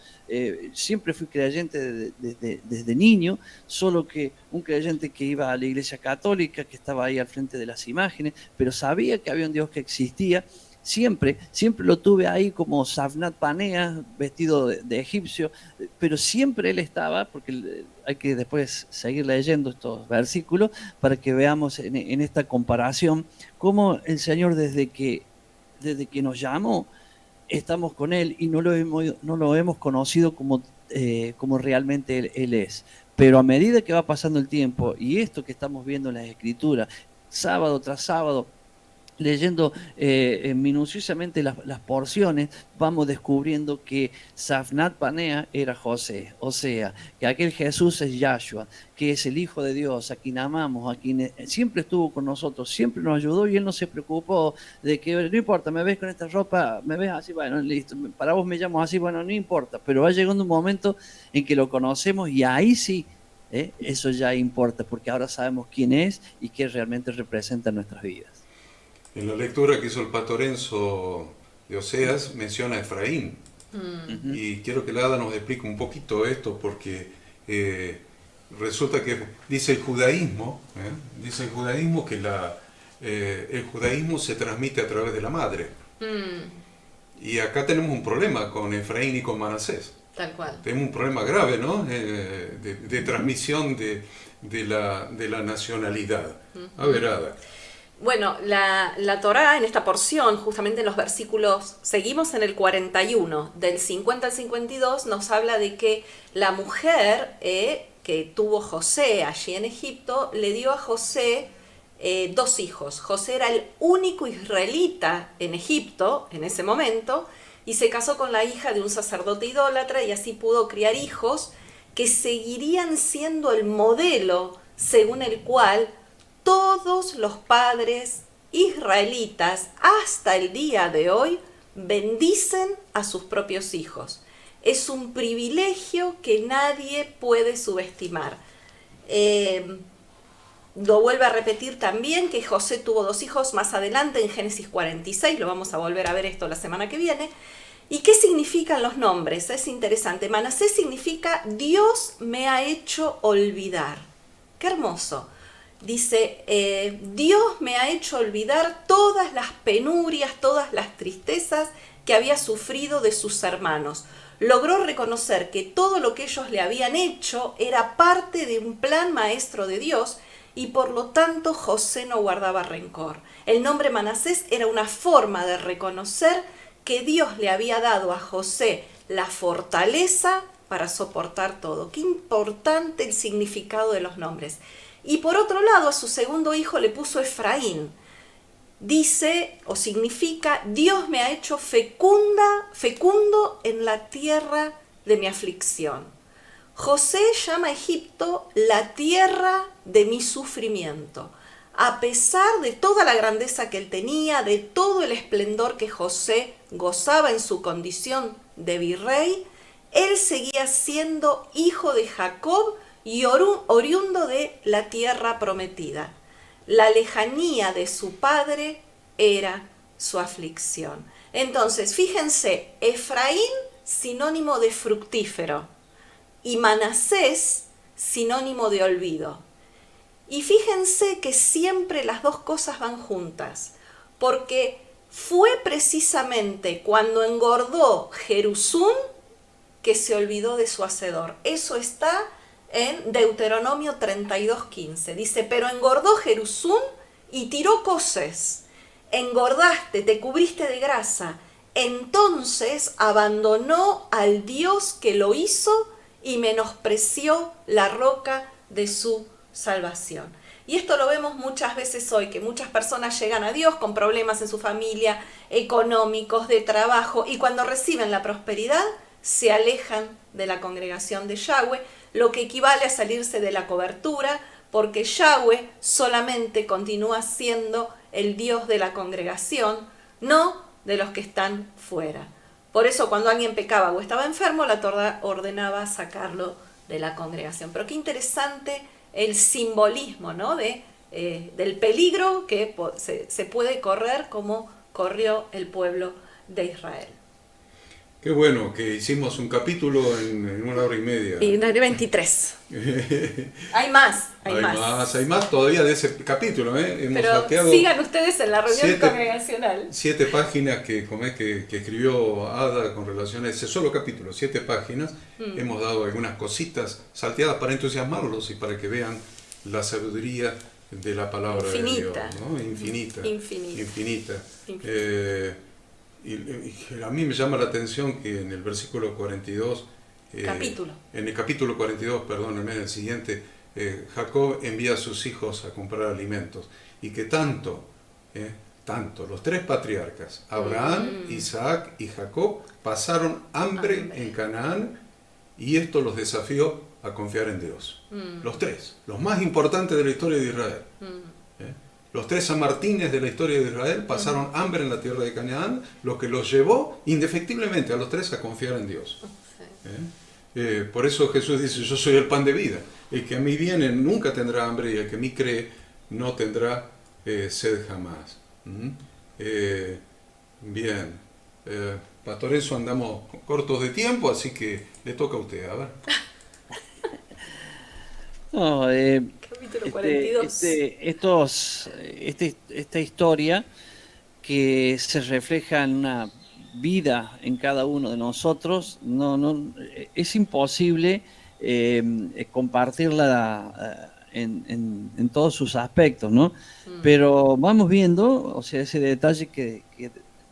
siempre fui creyente desde niño, solo que un creyente que iba a la iglesia católica, que estaba ahí al frente de las imágenes, pero sabía que había un Dios que existía. Siempre lo tuve ahí como Safnat Panea, vestido de egipcio, pero siempre él estaba, porque hay que después seguir leyendo estos versículos para que veamos en esta comparación cómo el Señor desde que nos llamó, estamos con Él y no lo hemos conocido como realmente él es. Pero a medida que va pasando el tiempo, y esto que estamos viendo en las Escrituras, sábado tras sábado, leyendo minuciosamente las porciones, vamos descubriendo que Safnat Panea era José, o sea, que aquel Jesús es Yahshua, que es el Hijo de Dios, a quien amamos, a quien siempre estuvo con nosotros, siempre nos ayudó y él no se preocupó de que no importa, me ves con esta ropa, me ves así, bueno, listo, para vos me llamo así, bueno, no importa, pero va llegando un momento en que lo conocemos y ahí sí, eso ya importa, porque ahora sabemos quién es y qué realmente representa en nuestras vidas. En la lectura que hizo el Patorenzo de Oseas menciona a Efraín. Y quiero que Lada nos explique un poquito esto porque resulta que dice el judaísmo que el judaísmo se transmite a través de la madre. Y acá tenemos un problema con Efraín y con Manasés. Tal cual. Tenemos un problema grave, ¿no? De transmisión de la nacionalidad. A ver, Ada. Bueno, la Torá en esta porción, justamente en los versículos, seguimos en el 41, del 50 al 52, nos habla de que la mujer que tuvo José allí en Egipto, le dio a José 2 hijos. José era el único israelita en Egipto en ese momento, y se casó con la hija de un sacerdote idólatra, y así pudo criar hijos que seguirían siendo el modelo según el cual todos los padres israelitas hasta el día de hoy bendicen a sus propios hijos. Es un privilegio que nadie puede subestimar. Lo vuelve a repetir también que José tuvo 2 hijos más adelante en Génesis 46, lo vamos a volver a ver esto la semana que viene. ¿Y qué significan los nombres? Es interesante. Manasés significa Dios me ha hecho olvidar. ¡Qué hermoso! Dice, Dios me ha hecho olvidar todas las penurias, todas las tristezas que había sufrido de sus hermanos. Logró reconocer que todo lo que ellos le habían hecho era parte de un plan maestro de Dios y por lo tanto José no guardaba rencor. El nombre Manasés era una forma de reconocer que Dios le había dado a José la fortaleza para soportar todo. Qué importante el significado de los nombres. Y por otro lado, a su segundo hijo le puso Efraín. Dice o significa, Dios me ha hecho fecundo en la tierra de mi aflicción. José llama a Egipto la tierra de mi sufrimiento. A pesar de toda la grandeza que él tenía, de todo el esplendor que José gozaba en su condición de virrey, él seguía siendo hijo de Jacob y oriundo de la tierra prometida. La lejanía de su padre era su aflicción. Entonces, fíjense, Efraín, sinónimo de fructífero, y Manasés, sinónimo de olvido. Y fíjense que siempre las dos cosas van juntas, porque fue precisamente cuando engordó Jerusún que se olvidó de su hacedor. Eso está en Deuteronomio 32:15. Dice, pero engordó Jerusún y tiró coces. Engordaste, te cubriste de grasa. Entonces abandonó al Dios que lo hizo y menospreció la roca de su salvación. Y esto lo vemos muchas veces hoy, que muchas personas llegan a Dios con problemas en su familia, económicos, de trabajo, y cuando reciben la prosperidad, se alejan de la congregación de Yahweh, lo que equivale a salirse de la cobertura, porque Yahweh solamente continúa siendo el Dios de la congregación, no de los que están fuera. Por eso cuando alguien pecaba o estaba enfermo, la Torá ordenaba sacarlo de la congregación. Pero qué interesante el simbolismo, ¿no? Del peligro que se puede correr como corrió el pueblo de Israel. Qué bueno que hicimos un capítulo en 1 hora y media. Y 23. Hay más todavía de ese capítulo. Hemos Pero salteado sigan ustedes en la reunión congregacional. 7 páginas que escribió Ada con relación a ese solo capítulo, 7 páginas. Hemos dado algunas cositas salteadas para entusiasmarlos y para que vean la sabiduría de la palabra de Dios, ¿no? Infinita. Y a mí me llama la atención que en el versículo 42, en el capítulo 42, en el siguiente, Jacob envía a sus hijos a comprar alimentos, y que tanto tanto los tres patriarcas, Abraham, Isaac y Jacob, pasaron hambre en Canaán, y esto los desafió a confiar en Dios. Los tres, los más importantes de la historia de Israel. Los tres San Martínez de la historia de Israel pasaron hambre en la tierra de Canaán, lo que los llevó indefectiblemente a los tres a confiar en Dios. Por eso Jesús dice, yo soy el pan de vida. El que a mí viene nunca tendrá hambre, y el que a mí cree no tendrá sed jamás. Bien. Pastor Enzo, andamos cortos de tiempo, así que le toca a usted, a ver. No, Capítulo 42. Esta historia que se refleja en una vida en cada uno de nosotros, es imposible compartirla en todos sus aspectos, ¿no? Pero vamos viendo, o sea, ese detalle que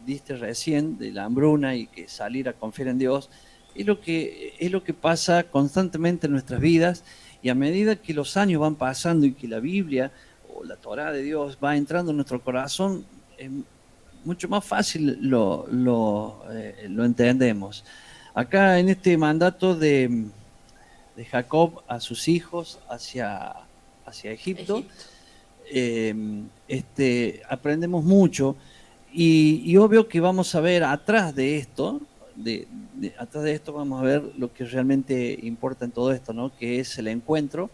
diste recién de la hambruna y que salir a confiar en Dios, es lo que pasa constantemente en nuestras vidas. Y a medida que los años van pasando y que la Biblia o la Torá de Dios va entrando en nuestro corazón, mucho más fácil lo entendemos. Acá en este mandato de Jacob a sus hijos hacia Egipto. Aprendemos mucho, y obvio que vamos a ver atrás de esto, atrás de esto vamos a ver lo que realmente importa en todo esto, ¿no? Que es el encuentro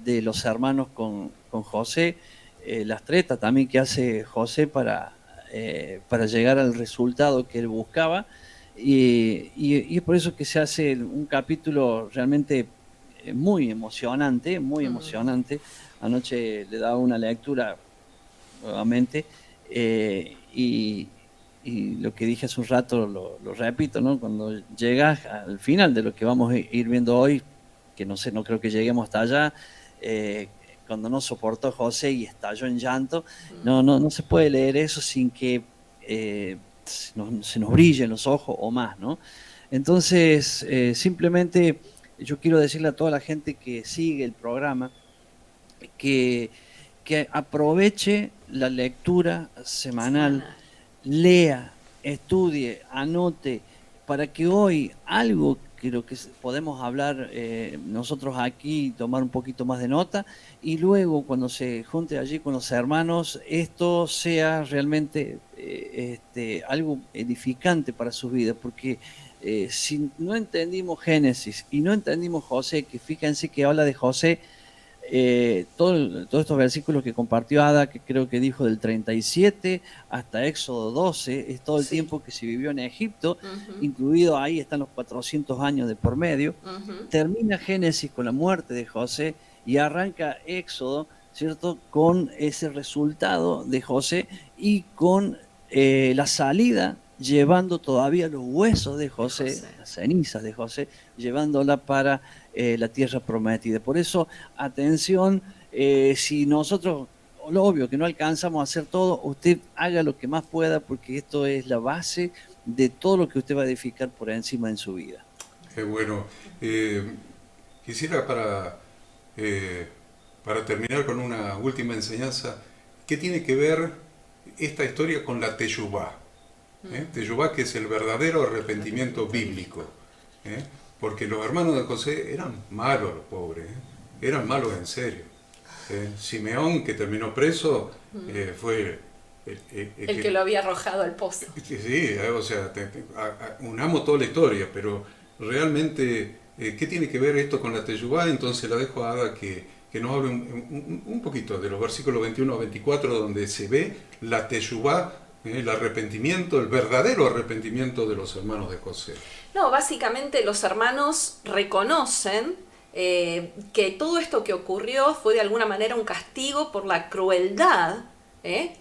de los hermanos con José, las tretas también que hace José para llegar al resultado que él buscaba, y es por eso que se hace un capítulo realmente muy emocionante, muy emocionante. Anoche le daba una lectura nuevamente, y lo que dije hace un rato lo repito, ¿no? Cuando llegas al final de lo que vamos a ir viendo hoy, que no creo que lleguemos hasta allá, cuando no soportó José y estalló en llanto, no se puede leer eso sin que se nos brillen los ojos o más, ¿no? Entonces, simplemente yo quiero decirle a toda la gente que sigue el programa que aproveche la lectura semanal, lea, estudie, anote, para que hoy algo que lo que podemos hablar nosotros aquí, tomar un poquito más de nota, y luego cuando se junte allí con los hermanos, esto sea realmente algo edificante para sus vidas, porque si no entendimos Génesis y no entendimos José, que fíjense que habla de José, todos estos versículos que compartió Ada, que creo que dijo del 37 hasta Éxodo 12, es todo el tiempo que se vivió en Egipto, incluido ahí están los 400 años de por medio. Termina Génesis con la muerte de José y arranca Éxodo, ¿cierto?, con ese resultado de José y con la salida, llevando todavía los huesos de José, las cenizas de José, llevándola para la tierra prometida. Por eso, atención, si nosotros, lo obvio que no alcanzamos a hacer todo, usted haga lo que más pueda, porque esto es la base de todo lo que usted va a edificar por encima en su vida. Bueno, quisiera para terminar con una última enseñanza, ¿qué tiene que ver esta historia con la teshuvá? Teshuvá, que es el verdadero arrepentimiento bíblico. Porque los hermanos de José eran malos, los pobres, eran malos en serio. Simeón, que terminó preso, fue el que lo había arrojado al pozo. Sí, o sea, unamos toda la historia, pero realmente, ¿qué tiene que ver esto con la teshuvá? Entonces la dejo a Ada que nos hable un poquito de los versículos 21 a 24, donde se ve la teshuvá, el arrepentimiento, el verdadero arrepentimiento de los hermanos de José. No, básicamente los hermanos reconocen que todo esto que ocurrió fue de alguna manera un castigo por la crueldad,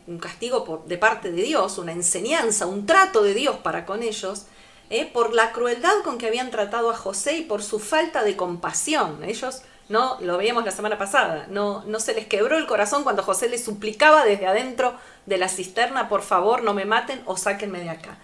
un castigo de parte de Dios, una enseñanza, un trato de Dios para con ellos, por la crueldad con que habían tratado a José y por su falta de compasión. Ellos, no, lo veíamos la semana pasada, no se les quebró el corazón cuando José les suplicaba desde adentro de la cisterna: por favor, no me maten o sáquenme de acá.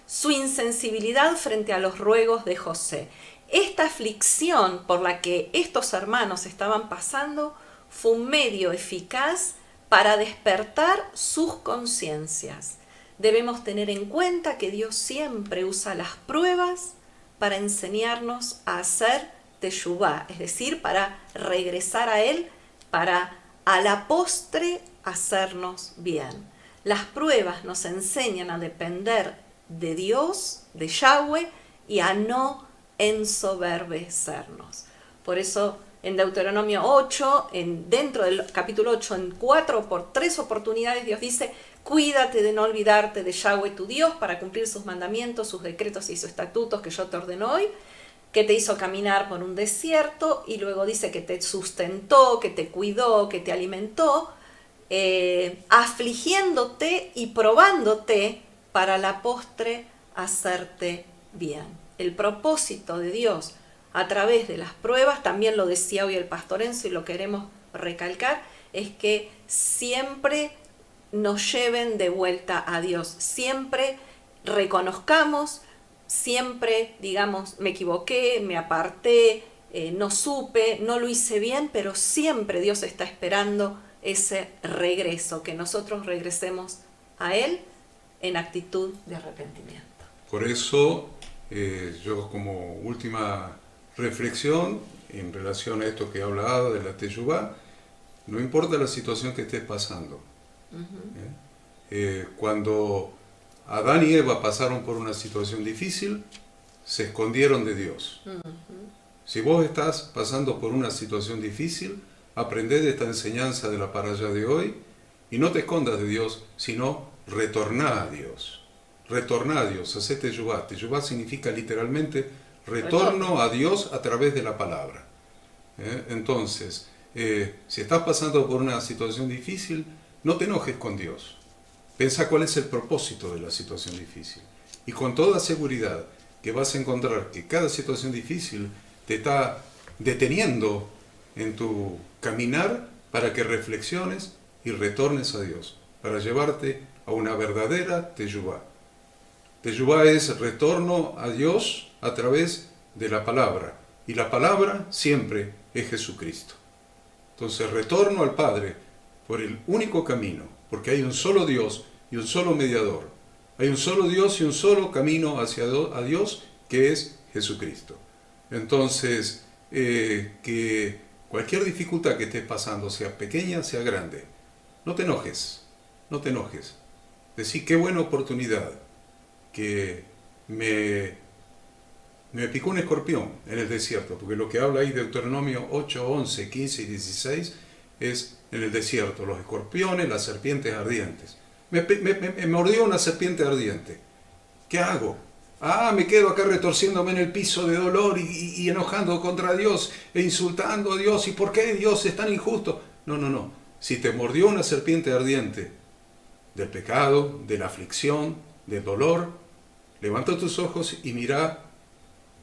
Su insensibilidad frente a los ruegos de José. Esta aflicción por la que estos hermanos estaban pasando fue un medio eficaz para despertar sus conciencias. Debemos tener en cuenta que Dios siempre usa las pruebas para enseñarnos a hacer teshuvá, es decir, para regresar a Él, para a la postre hacernos bien. Las pruebas nos enseñan a depender de Dios, de Yahweh, y a no ensoberbecernos. Por eso en Deuteronomio 8, dentro del capítulo 8, en 3 oportunidades, Dios dice: cuídate de no olvidarte de Yahweh tu Dios para cumplir sus mandamientos, sus decretos y sus estatutos que yo te ordeno hoy, que te hizo caminar por un desierto, y luego dice que te sustentó, que te cuidó, que te alimentó, afligiéndote y probándote para la postre hacerte bien. El propósito de Dios a través de las pruebas, también lo decía hoy el pastor Enzo y lo queremos recalcar, es que siempre nos lleven de vuelta a Dios, siempre reconozcamos, siempre digamos: me equivoqué, me aparté, no supe, no lo hice bien, pero siempre Dios está esperando ese regreso, que nosotros regresemos a Él en actitud de arrepentimiento. Por eso, yo como última reflexión en relación a esto que he hablado de la teshuvá, no importa la situación que estés pasando. Cuando Adán y Eva pasaron por una situación difícil, se escondieron de Dios. Si vos estás pasando por una situación difícil, aprended esta enseñanza de la parashá de hoy y no te escondas de Dios, sino retorná a Dios. Retorná a Dios, hacé teshuvá. Teshuvá significa literalmente retorno a Dios a través de la palabra. Entonces, si estás pasando por una situación difícil, no te enojes con Dios. Pensá cuál es el propósito de la situación difícil. Y con toda seguridad que vas a encontrar que cada situación difícil te está deteniendo en tu caminar para que reflexiones y retornes a Dios, para llevarte a una verdadera teshuvá. Teshuvá es retorno a Dios a través de la palabra. Y la palabra siempre es Jesucristo. Entonces, retorno al Padre por el único camino, porque hay un solo Dios y un solo mediador. Hay un solo Dios y un solo camino hacia a Dios, que es Jesucristo. Entonces, que cualquier dificultad que estés pasando, sea pequeña, sea grande, no te enojes, no te enojes. Decí: qué buena oportunidad que me picó un escorpión en el desierto, porque lo que habla ahí Deuteronomio 8, 11, 15 y 16 es en el desierto, los escorpiones, las serpientes ardientes. Me mordió una serpiente ardiente. ¿Qué hago? Me quedo acá retorciéndome en el piso de dolor y enojando contra Dios e insultando a Dios. ¿Y por qué Dios es tan injusto? No. Si te mordió una serpiente ardiente del pecado, de la aflicción, del dolor, levanta tus ojos y mira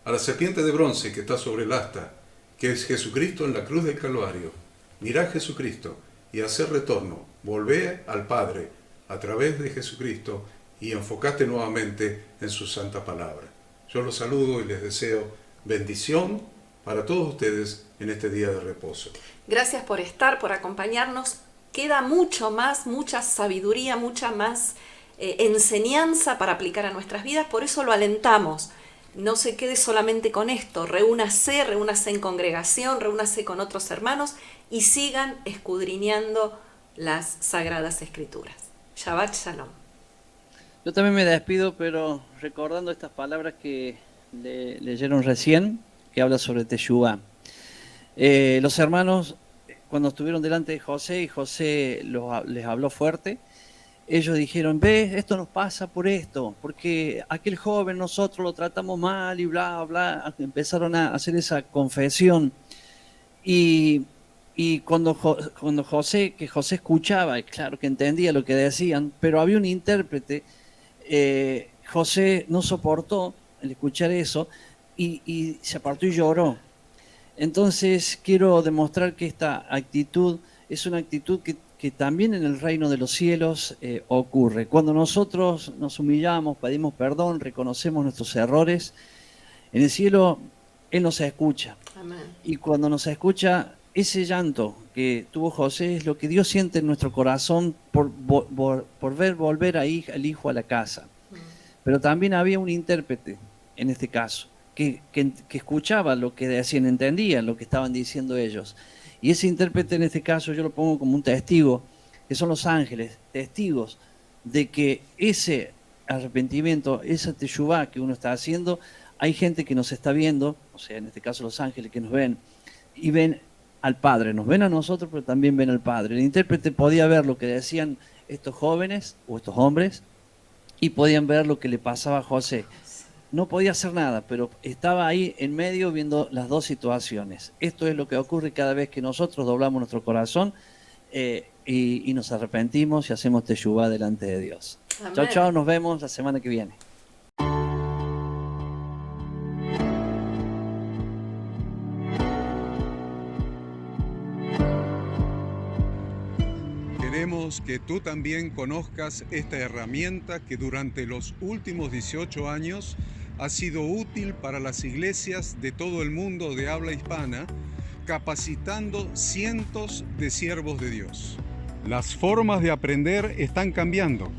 a la serpiente de bronce que está sobre el asta, que es Jesucristo en la cruz del Calvario. Mirá a Jesucristo y hacer retorno. Volvé al Padre a través de Jesucristo y enfocate nuevamente en su santa palabra. Yo los saludo y les deseo bendición para todos ustedes en este día de reposo. Gracias por estar, por acompañarnos. Queda mucho más, mucha sabiduría, mucha más enseñanza para aplicar a nuestras vidas. Por eso lo alentamos. No se quede solamente con esto. Reúnase en congregación, reúnase con otros hermanos y sigan escudriñando las Sagradas Escrituras. Shabbat Shalom. Yo también me despido, pero recordando estas palabras que leyeron recién, que habla sobre Teshuvá. Los hermanos, cuando estuvieron delante de José y José les habló fuerte, ellos dijeron: ve, esto nos pasa por esto, porque aquel joven nosotros lo tratamos mal y bla, bla. Empezaron a hacer esa confesión. Y cuando José escuchaba, claro que entendía lo que decían, pero había un intérprete. José no soportó el escuchar eso y se apartó y lloró. Entonces quiero demostrar que esta actitud es una actitud que también en el reino de los cielos ocurre. Cuando nosotros nos humillamos, pedimos perdón, reconocemos nuestros errores, en el cielo Él nos escucha. Amén. Y cuando nos escucha, ese llanto que tuvo José es lo que Dios siente en nuestro corazón por ver volver al hijo a la casa. Pero también había un intérprete en este caso, que escuchaba lo que decían, entendía lo que estaban diciendo ellos. Y ese intérprete en este caso yo lo pongo como un testigo, que son los ángeles, testigos de que ese arrepentimiento, esa teshuvá que uno está haciendo, hay gente que nos está viendo, o sea, en este caso los ángeles que nos ven, y ven al Padre, nos ven a nosotros, pero también ven al Padre. El intérprete podía ver lo que decían estos jóvenes o estos hombres y podían ver lo que le pasaba a José. No podía hacer nada, pero estaba ahí en medio viendo las dos situaciones. Esto es lo que ocurre cada vez que nosotros doblamos nuestro corazón y nos arrepentimos y hacemos teshuvá delante de Dios. Amén. Chao, chao, nos vemos la semana que viene. Queremos que tú también conozcas esta herramienta que durante los últimos 18 años ha sido útil para las iglesias de todo el mundo de habla hispana, capacitando cientos de siervos de Dios. Las formas de aprender están cambiando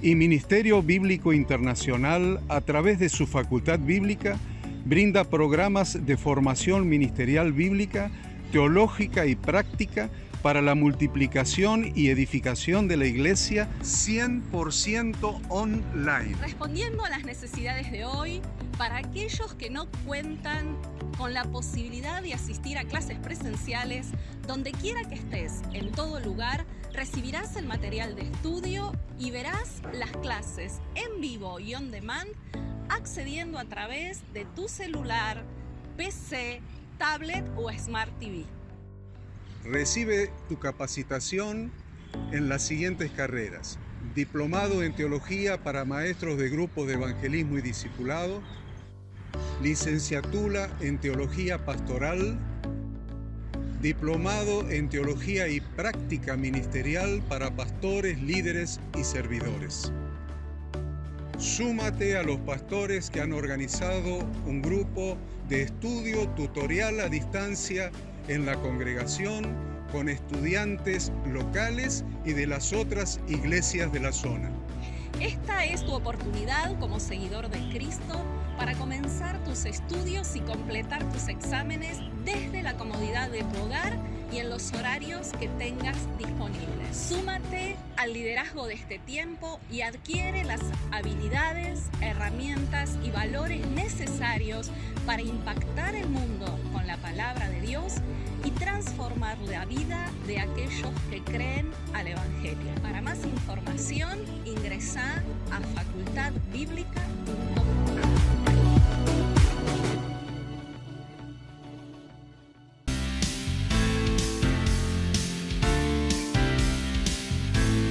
y Ministerio Bíblico Internacional, a través de su facultad bíblica, brinda programas de formación ministerial bíblica, teológica y práctica para la multiplicación y edificación de la iglesia 100% online. Respondiendo a las necesidades de hoy, para aquellos que no cuentan con la posibilidad de asistir a clases presenciales, donde quiera que estés, en todo lugar, recibirás el material de estudio y verás las clases en vivo y on demand, accediendo a través de tu celular, PC, tablet o Smart TV. Recibe tu capacitación en las siguientes carreras: diplomado en teología para maestros de grupos de evangelismo y discipulado, licenciatura en teología pastoral, diplomado en teología y práctica ministerial para pastores, líderes y servidores. Súmate a los pastores que han organizado un grupo de estudio tutorial a distancia en la congregación con estudiantes locales y de las otras iglesias de la zona. Esta es tu oportunidad como seguidor de Cristo para comenzar tus estudios y completar tus exámenes desde la comodidad de tu hogar y en los horarios que tengas disponibles. Súmate al liderazgo de este tiempo y adquiere las habilidades, herramientas y valores necesarios para impactar el mundo con la palabra de Dios y transformar la vida de aquellos que creen al Evangelio. Para más información, ingresá a facultadbiblica.com.